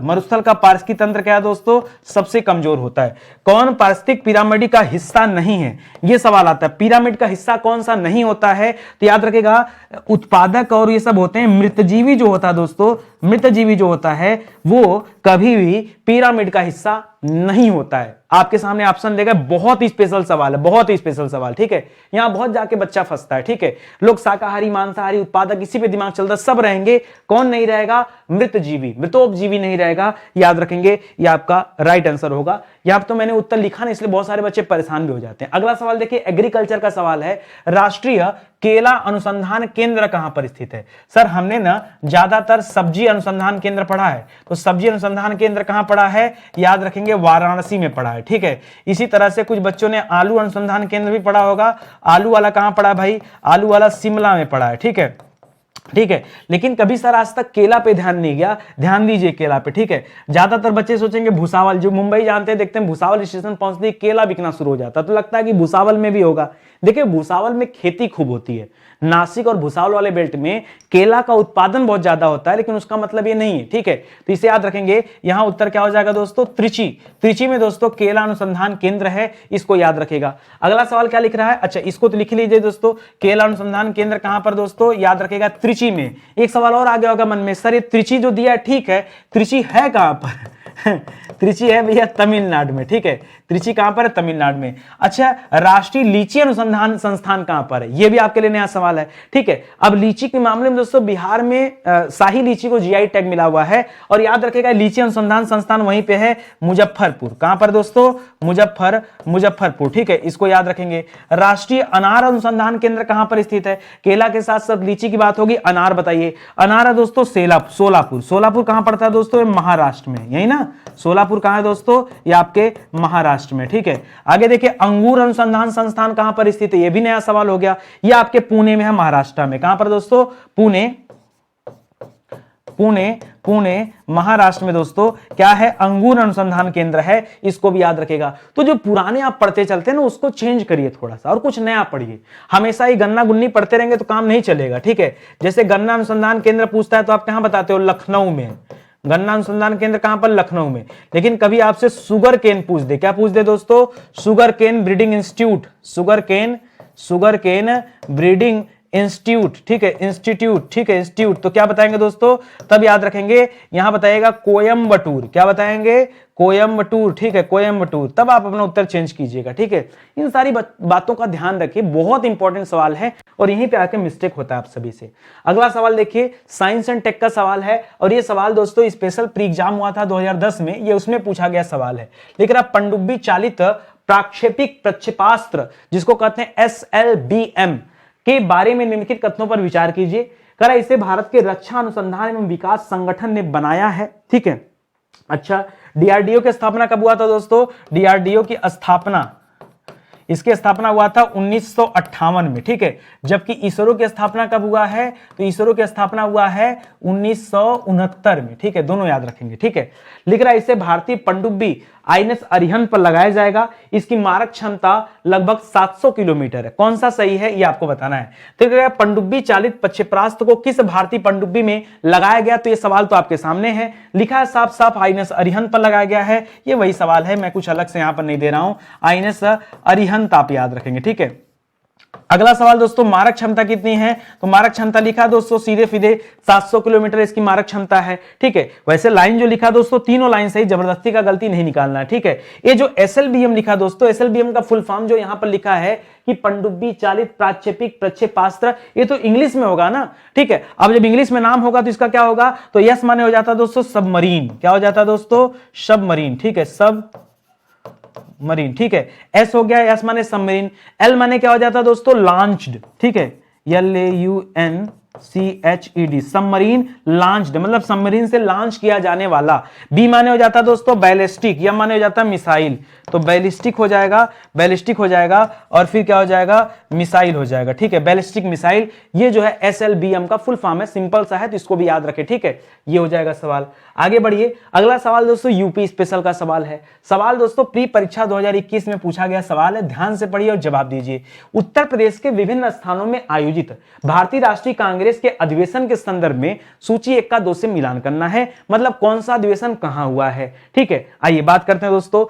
मरुस्थल का पारिस्थितिकी तंत्र क्या है दोस्तों? सबसे कमजोर होता है। कौन पारिस्थितिक पिरामिड का हिस्सा नहीं है? यह सवाल आता है, पिरामिड का हिस्सा कौन सा नहीं होता है? तो याद रखेगा उत्पादक और ये सब होते हैं। मृतजीवी जो होता है दोस्तों, मृतजीवी जो होता है वो कभी भी पिरामिड का हिस्सा नहीं होता है। आपके सामने ऑप्शन देगा, बहुत ही स्पेशल सवाल है, बहुत ही स्पेशल सवाल, ठीक है। यहां बहुत जाके बच्चा फंसता है, ठीक है। लोग शाकाहारी, मांसाहारी, उत्पादक इसी पे दिमाग चलता, सब रहेंगे, कौन नहीं रहेगा? मृतजीवी, मृतोपजीवी नहीं रहेगा, याद रखेंगे। ये आपका राइट आंसर होगा। यहां तो मैंने उत्तर लिखा नहीं, इसलिए बहुत सारे बच्चे परेशान भी हो जाते हैं। अगला सवाल देखिए, एग्रीकल्चर का सवाल है। राष्ट्रीय केला अनुसंधान केंद्र कहां पर स्थित है? सर हमने ना ज्यादातर सब्जी अनुसंधान केंद्र पढ़ा है, तो सब्जी अनुसंधान केंद्र कहां पढ़ा है? याद रखेंगे वाराणसी में पढ़ा है, ठीक है। इसी तरह से कुछ बच्चों ने आलू अनुसंधान केंद्र भी पढ़ा होगा। आलू वाला कहां पढ़ा भाई? आलू वाला शिमला में पढ़ा है, ठीक है, ठीक है। लेकिन कभी सर आज तक केला पे ध्यान नहीं गया, ध्यान दीजिए केला पे, ठीक है। ज्यादातर बच्चे सोचेंगे भुसावल, जो मुंबई जानते हैं, देखते हैं भुसावल स्टेशन पहुंचते ही केला बिकना शुरू हो जाता है, तो लगता है कि भुसावल में भी होगा। देखिए भुसावल में खेती खूब होती है, नासिक और भुसावल वाले बेल्ट में केला का उत्पादन बहुत ज्यादा होता है, लेकिन उसका मतलब ये नहीं है, ठीक है। तो इसे याद रखेंगे। यहां उत्तर क्या हो जाएगा दोस्तों? त्रिची में दोस्तों केला अनुसंधान केंद्र है, इसको याद रखेगा। अगला सवाल क्या लिख रहा है? अच्छा इसको तो लिख लीजिए दोस्तों, केला अनुसंधान केंद्र कहां पर दोस्तों? याद रखेगा त्रिची में। एक सवाल और आ गया होगा मन में, सर ये त्रिची जो दिया है ठीक है, त्रिची है कहां पर? त्रिची है भैया तमिलनाडु में, ठीक है। त्रिची कहां पर है? तमिलनाडु में। अच्छा, राष्ट्रीय लीची अनुसंधान संस्थान कहां पर है? यह भी आपके लिए नया सवाल है, ठीक है। अब लीची के मामले में दोस्तों बिहार में शाही लीची को जीआई टैग मिला हुआ है, और याद रखेगा लीची अनुसंधान संस्थान वहीं पे है, मुजफ्फरपुर। कहां पर दोस्तों? मुजफ्फरपुर, ठीक है, इसको याद रखेंगे। राष्ट्रीय अनार अनुसंधान केंद्र कहां पर स्थित है? केला के साथ साथ लीची की बात होगी, अनार बताइए। अनार है दोस्तों सोलापुर। सोलापुर कहां पड़ता है दोस्तों? महाराष्ट्र में, यही ना। सोलापुर कहां है दोस्तों? ये आपके महाराष्ट्र में, ठीक है। आगे देखिए, अंगूर अनुसंधान संस्थान कहां पर स्थित है? ये भी नया सवाल हो गया। ये आपके पुणे में है, महाराष्ट्र में। कहां पर दोस्तों? पुणे महाराष्ट्र में दोस्तों क्या है? अंगूर अनुसंधान केंद्र है, इसको भी याद रखेगा। तो जो पुराने आप पढ़ते चलते हैं ना, उसको चेंज करिए थोड़ा सा और कुछ नया पढ़िए। हमेशा ही गन्ना गुन्नी पढ़ते रहेंगे तो काम नहीं चलेगा, ठीक है। जैसे गन्ना अनुसंधान केंद्र पूछता है तो आप कहां बताते हो? लखनऊ में। गन्ना अनुसंधान केंद्र कहां पर? लखनऊ में। लेकिन कभी आपसे शुगर केन पूछ दे, क्या पूछ दे दोस्तों? Sugar cane breeding institute, sugar cane breeding institute, ठीक है, इंस्टीट्यूट। तो क्या बताएंगे दोस्तों? तब याद रखेंगे, यहां बताएगा कोयम्बटूर। क्या बताएंगे? कोयम्बटूर, ठीक है, कोयम्बटूर। तब आप अपना उत्तर चेंज कीजिएगा, ठीक है। इन सारी बातों का ध्यान रखिए, बहुत इंपॉर्टेंट सवाल है और यहीं पे आके मिस्टेक होता है आप सभी से। अगला सवाल देखिए, साइंस एंड टेक का सवाल है, और ये सवाल दोस्तों स्पेशल प्री एग्जाम हुआ था 2010 में, ये उसमें पूछा गया सवाल है। लेकिन आप पनडुब्बी चालित प्राक्षेपिक प्रक्षेपास्त्र, जिसको कहते हैं SLBM, के बारे में निम्नलिखित कथनों पर विचार कीजिए। करा इसे भारत के रक्षा अनुसंधान एवं विकास संगठन ने बनाया है, ठीक है। अच्छा, डीआरडीओ की स्थापना कब हुआ था दोस्तों? डीआरडीओ की स्थापना, इसकी स्थापना हुआ था 1958 में, ठीक है। जबकि इसरो की स्थापना कब हुआ है? तो इसरो की स्थापना हुआ है 1969 में, ठीक है। दोनों याद रखेंगे, ठीक है। लिख रहा है इसे भारतीय पनडुब्बी आईएनएस अरिहंत पर लगाया जाएगा। इसकी मारक क्षमता लगभग 700 किलोमीटर है। कौन सा सही है ये आपको बताना है। तो पनडुब्बी चालित प्रक्षेपास्त्र को किस भारतीय पनडुब्बी में लगाया गया? तो ये सवाल तो आपके सामने है, लिखा है साफ साफ आईएनएस अरिहंत पर लगाया गया है। ये वही सवाल है, मैं कुछ अलग से यहां पर नहीं दे रहा हूं। आईएनएस अरिहंत आप याद रखेंगे, ठीक है। अगला सवाल दोस्तों, मारक क्षमता कितनी है? तो मारक क्षमता लिखा दोस्तों सीधे सीधे 700 किलोमीटर इसकी मारक क्षमता है, ठीक है। वैसे लाइन जो लिखा दोस्तों, तीनों लाइन सही, जबरदस्ती का गलती नहीं निकालना है, ठीक है। ये जो SLBM लिखा दोस्तों, SLBM का फुल फॉर्म जो यहां पर लिखा है कि पनडुब्बी चालित प्राक्षेपिक प्रक्षेपास्त्र, ये तो इंग्लिश में होगा ना, ठीक है। अब जब इंग्लिश में नाम होगा तो इसका क्या होगा? तो यस माने हो जाता दोस्तों सबमरीन। क्या हो जाता दोस्तों? सबमरीन, ठीक है, सब मरीन, ठीक है। एस हो गया, एस माने सबमरीन। एल माने क्या हो जाता दोस्तों? लॉन्च्ड, ठीक है, LAUNCHED, सबमरीन लॉन्च्ड, मतलब सबमरीन से लॉन्च किया जाने वाला। बी माने हो जाता दोस्तों बैलिस्टिक, यम माने हो जाता मिसाइल, तो बैलिस्टिक हो जाएगा और फिर क्या हो जाएगा? मिसाइल हो जाएगा, ठीक है, बैलिस्टिक मिसाइल। ये जो है SLBM का फुल फॉर्म है, सिंपल सा है, तो इसको भी याद रखें, ठीक है। ये हो जाएगा सवाल। आगे बढ़िए, अगला सवाल दोस्तों यूपी स्पेशल का सवाल है। सवाल दोस्तों प्री परीक्षा 2021 में पूछा गया सवाल है, ध्यान से पढ़िए और जवाब दीजिए। उत्तर प्रदेश के विभिन्न स्थानों में आयोजित भारतीय राष्ट्रीय कांग्रेस के अधिवेशन के संदर्भ में सूची 1 का 2 से मिलान करना है, मतलब कौन सा अधिवेशन कहां हुआ है, ठीक है। आइए बात करते हैं दोस्तों,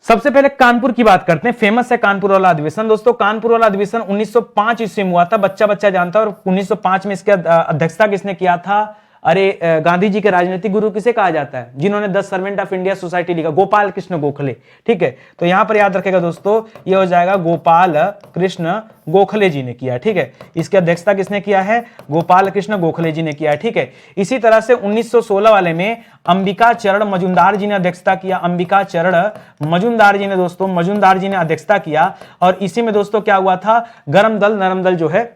सबसे पहले कानपुर की बात करते हैं। फेमस है कानपुर वाला अधिवेशन दोस्तों। कानपुर वाला अधिवेशन 1905 ईस्वी में हुआ था, बच्चा जानता है। और 1905 में इसकी अध्यक्षता किसने किया था? अरे गांधी जी के राजनीतिक गुरु किसे कहा जाता है? जिन्होंने 10 सर्वेंट ऑफ इंडिया सोसाइटी लिखा, गोपाल कृष्ण गोखले, ठीक है। तो यहां पर याद रखेगा दोस्तों, ये हो जाएगा गोपाल कृष्ण गोखले जी ने किया, ठीक है। इसकी अध्यक्षता किसने किया है? गोपाल कृष्ण गोखले जी ने किया है, ठीक है। इसी तरह से 1916 वाले में अंबिका चरण मजुमदार जी ने अध्यक्षता किया। अंबिका चरण मजुमदार जी ने दोस्तों, मजुमदार जी ने अध्यक्षता किया। और इसी में दोस्तों क्या हुआ था? गरम दल नरम दल जो है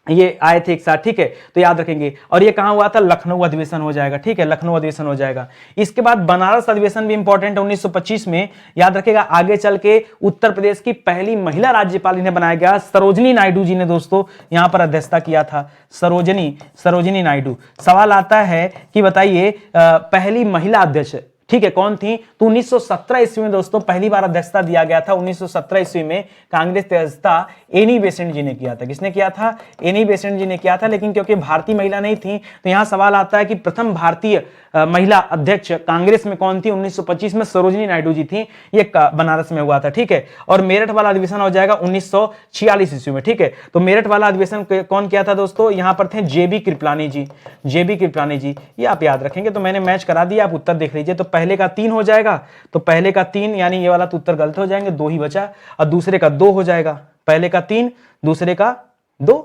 ये आए थे एक साथ, ठीक है। तो याद रखेंगे। और ये कहां हुआ था? लखनऊ अधिवेशन हो जाएगा, ठीक है, लखनऊ अधिवेशन हो जाएगा। इसके बाद बनारस अधिवेशन भी इंपॉर्टेंट है 1925 में, याद रखेगा। आगे चल के उत्तर प्रदेश की पहली महिला राज्यपाल इन्हें बनाया गया, सरोजनी नायडू जी ने दोस्तों यहां पर अध्यक्षता किया था, सरोजनी नायडू। सवाल आता है कि बताइए पहली महिला अध्यक्ष, ठीक है, कौन थी? तो 1917 ईस्वी में दोस्तों पहली बार अध्यक्षता दिया गया था। 1917 ईस्वी में कांग्रेस की अध्यक्षता एनी बेसेंट जी ने किया था। किसने किया था? एनी बेसेंट जी ने किया था। लेकिन क्योंकि भारतीय महिला नहीं थी, तो यहां सवाल आता है कि प्रथम भारतीय महिला अध्यक्ष कांग्रेस में कौन थी? 1925 में सरोजनी नायडू जी थी। ये बनारस में हुआ था, ठीक है। और मेरठ वाला अधिवेशन हो जाएगा 1946 ईस्वी में, ठीक है। तो मेरठ वाला अधिवेशन कौन किया था दोस्तों? यहां पर थे जेबी कृपलानी जी, ये आप याद रखेंगे। तो मैंने मैच करा दिया, आप उत्तर देख लीजिए। तो पहले का 3 हो जाएगा, तो पहले का 3 यानी ये वाला तो उत्तर गलत हो जाएंगे, 2 ही बचा, और दूसरे का 2 हो जाएगा, पहले का 3 दूसरे का 2,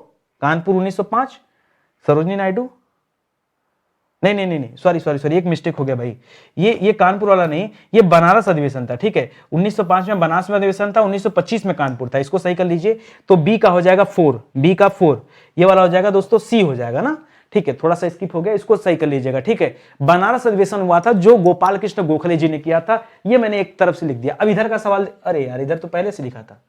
कानपुर 1905, सरोजनी नायडू, नहीं, सॉरी, एक मिस्टेक हो गया भाई, ये कानपुर वाला नहीं, ये बनारस अधिवेशन था, ठीक है, 1905 में बनारस में अधिवेशन था, 1925 में कानपुर था, इसको सही कर लीजिए। तो बी का हो जाएगा 4, बी का 4, ये वाला हो जाएगा दोस्तों सी हो जाएगा ना, ठीक है, थोड़ा सा स्किप हो गया, इसको सही कर लीजिएगा, ठीक है। बनारस अधिवेशन हुआ था जो गोपाल कृष्ण गोखले जी ने किया था, ये मैंने एक तरफ से लिख दिया। अब इधर का सवाल, अरे यार इधर तो पहले से लिखा था,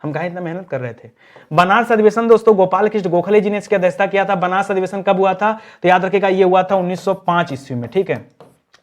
हम कहा इतना मेहनत कर रहे थे। बनारस अधिवेशन दोस्तों गोपाल कृष्ण गोखले जी ने इसकी अध्यक्षता किया था। बनारस अधिवेशन कब हुआ था, तो याद रखिएगा ये हुआ था 1905 ईस्वी में, ठीक है।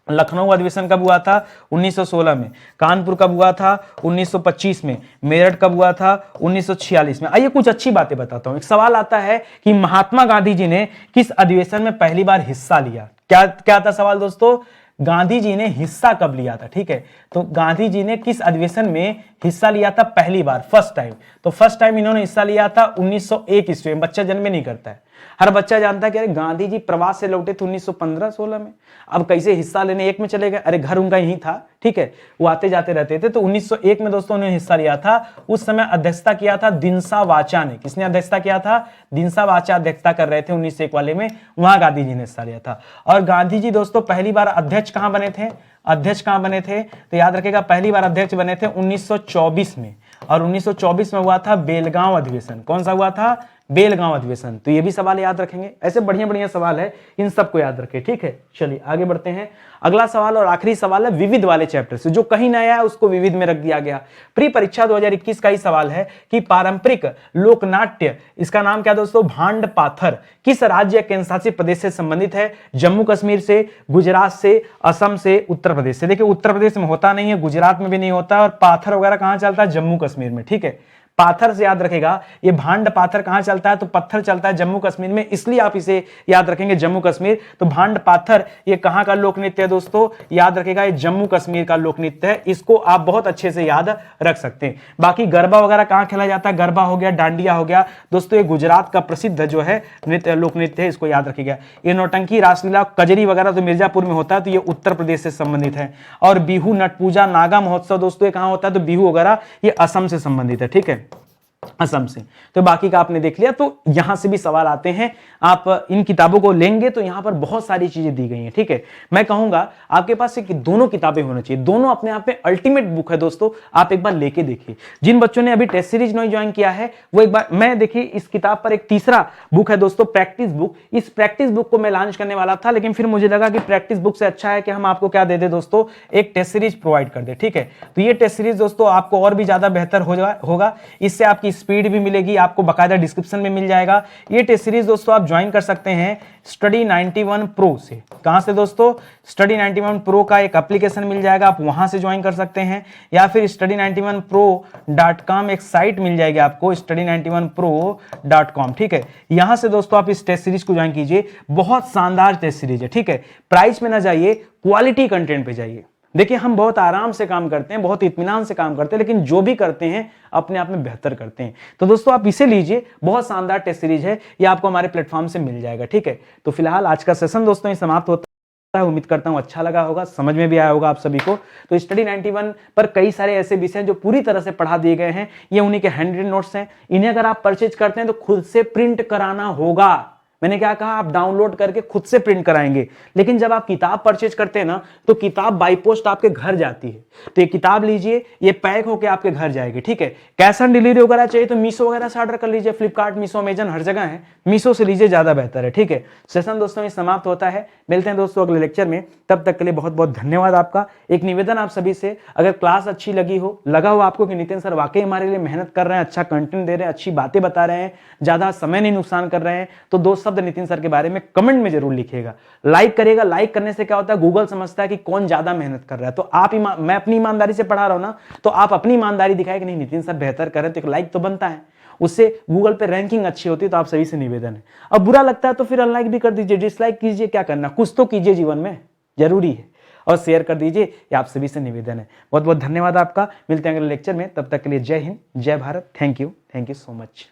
लखनऊ अधिवेशन कब हुआ था, 1916 में। कानपुर कब हुआ था, 1925 में। मेरठ कब हुआ था, 1946 में। आइए कुछ अच्छी बातें बताता हूं। एक सवाल आता है कि महात्मा गांधी जी ने किस अधिवेशन में पहली बार हिस्सा लिया। क्या था सवाल दोस्तों, गांधी जी ने हिस्सा कब लिया था, ठीक है। तो गांधी जी ने किस अधिवेशन में हिस्सा लिया था पहली बार, फर्स्ट टाइम। तो फर्स्ट टाइम इन्होंने हिस्सा लिया था 1901 ईस्वी में। बच्चा जन्म नहीं करता है, हर बच्चा जानता है कि अरे गांधी जी प्रवास से लौटे थे 1915-16 में, अब कैसे हिस्सा लेने एक में चले गए, अरे घर उनका यही था, ठीक है, वो आते जाते रहते थे। तो 1901 में दोस्तों उन्होंने हिस्सा लिया था। उस समय अध्यक्षता किया था दिनसा वाचा ने। किसने अध्यक्षता किया था, दिनसा वाचा अध्यक्षता कर रहे थे 1901 वाले में, वहां गांधी जी ने हिस्सा लिया था। और गांधी जी दोस्तों पहली बार अध्यक्ष कहां बने थे, तो याद रखिएगा पहली बार अध्यक्ष बने थे 1924 में, और 1924 में हुआ था बेलगांव अधिवेशन। कौन सा हुआ था, बेलगांव अधिवेशन। तो ये भी सवाल याद रखेंगे, ऐसे बढ़िया बढ़िया सवाल है, इन सबको याद रखें, ठीक है। चलिए आगे बढ़ते हैं। अगला सवाल और आखिरी सवाल है विविध वाले चैप्टर से, जो कहीं नया है उसको विविध में रख दिया गया। प्री परीक्षा 2021 का ही सवाल है कि पारंपरिक लोकनाट्य, इसका नाम क्या दोस्तों, भांड पाथर, किस राज्य या केंद्र शासित प्रदेश से संबंधित है। जम्मू कश्मीर से, गुजरात से, असम से, उत्तर प्रदेश से। देखिए उत्तर प्रदेश में होता नहीं है, गुजरात में भी नहीं होता, और पाथर वगैरह कहां चलता है, जम्मू कश्मीर में, ठीक है। पाथर से याद रखेगा, ये भांड पाथर कहां चलता है, तो पत्थर चलता है जम्मू कश्मीर में, इसलिए आप इसे याद रखेंगे जम्मू कश्मीर। तो भांड पाथर ये कहां का लोक नृत्य है दोस्तों, याद रखेगा ये जम्मू कश्मीर का लोक नृत्य है, इसको आप बहुत अच्छे से याद रख सकते हैं। बाकी गरबा वगैरह कहां खेला जाता है, गरबा हो गया, डांडिया हो गया दोस्तों, ये गुजरात का प्रसिद्ध जो है नृत्य, लोक नृत्य है, इसको याद रखिएगा। ये नौटंकी, रासलीला, कजरी वगैरह तो मिर्जापुर में होता है, तो ये उत्तर प्रदेश से संबंधित है। और बिहू, नट पूजा, नागा महोत्सव दोस्तों ये कहां होता है, तो बिहू वगैरह ये असम से संबंधित है, ठीक है, असम से। तो बाकी का आपने देख लिया। तो यहां से भी सवाल आते हैं, आप इन किताबों को लेंगे तो यहां पर बहुत सारी चीजें दी गई हैं, ठीक है। मैं कहूंगा आपके पास एक दोनों किताबें होनी चाहिए, दोनों अपने आप में अल्टीमेट बुक है दोस्तों, आप एक बार लेके देखिए। जिन बच्चों ने अभी टेस्ट सीरीज नहीं ज्वाइन किया है वो एक बार, मैं देखिए इस किताब पर एक तीसरा बुक है दोस्तों, प्रैक्टिस बुक। इस प्रैक्टिस बुक को मैं लॉन्च करने वाला था, लेकिन फिर मुझे लगा कि प्रैक्टिस बुक से अच्छा है कि हम आपको क्या दे दे दोस्तों, एक टेस्ट सीरीज प्रोवाइड कर दे, ठीक है। तो ये टेस्ट सीरीज दोस्तों आपको और भी ज्यादा बेहतर होगा, इससे आपकी स्पीड भी मिलेगी, आपको बकायदा डिस्क्रिप्शन में मिल जाएगा। ये टेस्ट सीरीज दोस्तों आप ज्वाइन कर सकते हैं स्टडी 91 प्रो से। कहां से दोस्तों, स्टडी 91 प्रो का एक एप्लीकेशन मिल जाएगा, आप वहां से ज्वाइन कर सकते हैं, या फिर study91pro.com एक साइट मिल जाएगी आपको, study91pro.com, ठीक है। यहां से दोस्तों आप इस टेस्ट सीरीज को ज्वाइन कीजिए, बहुत शानदार टेस्ट सीरीज है, ठीक है। प्राइस में ना जाइए, क्वालिटी कंटेंट पे जाइए। देखिए हम बहुत आराम से काम करते हैं, बहुत इत्मीनान से काम करते हैं, लेकिन जो भी करते हैं अपने आप में बेहतर करते हैं। तो दोस्तों आप इसे लीजिए, बहुत शानदार टेस्ट सीरीज है, ये आपको हमारे प्लेटफॉर्म से मिल जाएगा, ठीक है। तो फिलहाल आज का सेशन दोस्तों ये समाप्त होता है। उम्मीद करता हूं अच्छा लगा होगा, समझ में भी आया होगा आप सभी को। तो स्टडी 91 पर कई सारे ऐसे विषय हैं जो पूरी तरह से पढ़ा दिए गए हैं, ये उन्हीं के हैंड नोट्स हैं। इन्हें अगर आप परचेज करते हैं तो खुद से प्रिंट कराना होगा। मैंने क्या कहा, आप डाउनलोड करके खुद से प्रिंट कराएंगे, लेकिन जब आप किताब परचेज करते हैं ना, तो किताब बाई पोस्ट आपके घर जाती है। तो ये किताब लीजिए, ये पैक होके आपके घर जाएगी, ठीक है। कैश ऑन डिलीवरी वगैरह चाहिए तो मीशो वगैरह से ऑर्डर कर लीजिए, फ्लिपकार्ट, मीशो, अमेजन हर जगह है, मीशो से लीजिए, ज्यादा बेहतर है, ठीक है। सेशन दोस्तों ये समाप्त होता है, मिलते हैं दोस्तों अगले लेक्चर में, तब तक के लिए बहुत बहुत धन्यवाद आपका। एक निवेदन आप सभी से, अगर क्लास अच्छी लगी हो, लगा हो आपको कि नितिन सर वाकई हमारे लिए मेहनत कर रहे हैं, अच्छा कंटेंट दे रहे हैं, अच्छी बातें बता रहे हैं, ज्यादा समय नहीं नुकसान कर रहे हैं, तो दो शब्द नितिन सर के बारे में कमेंट में जरूर लिखिएगा। लाइक करिएगा, लाइक करने से क्या होता है, गूगल समझता है कि कौन ज्यादा मेहनत कर रहा है। तो आप मैं अपनी ईमानदारी से पढ़ा रहा हूं ना, तो आप अपनी ईमानदारी दिखाए कि नहीं नितिन सर बेहतर कर रहे हैं, तो एक लाइक तो बनता है, उससे गूगल पे रैंकिंग अच्छी होती है। तो आप सभी से निवेदन है, अब बुरा लगता है तो फिर अनलाइक भी कर दीजिए, डिसलाइक कीजिए, क्या करना, कुछ तो कीजिए जीवन में, जरूरी है, और शेयर कर दीजिए, ये आप सभी से निवेदन है। बहुत बहुत धन्यवाद आपका, मिलते हैं अगले लेक्चर में, तब तक के लिए जय हिंद, जय Bharat, thank you so much.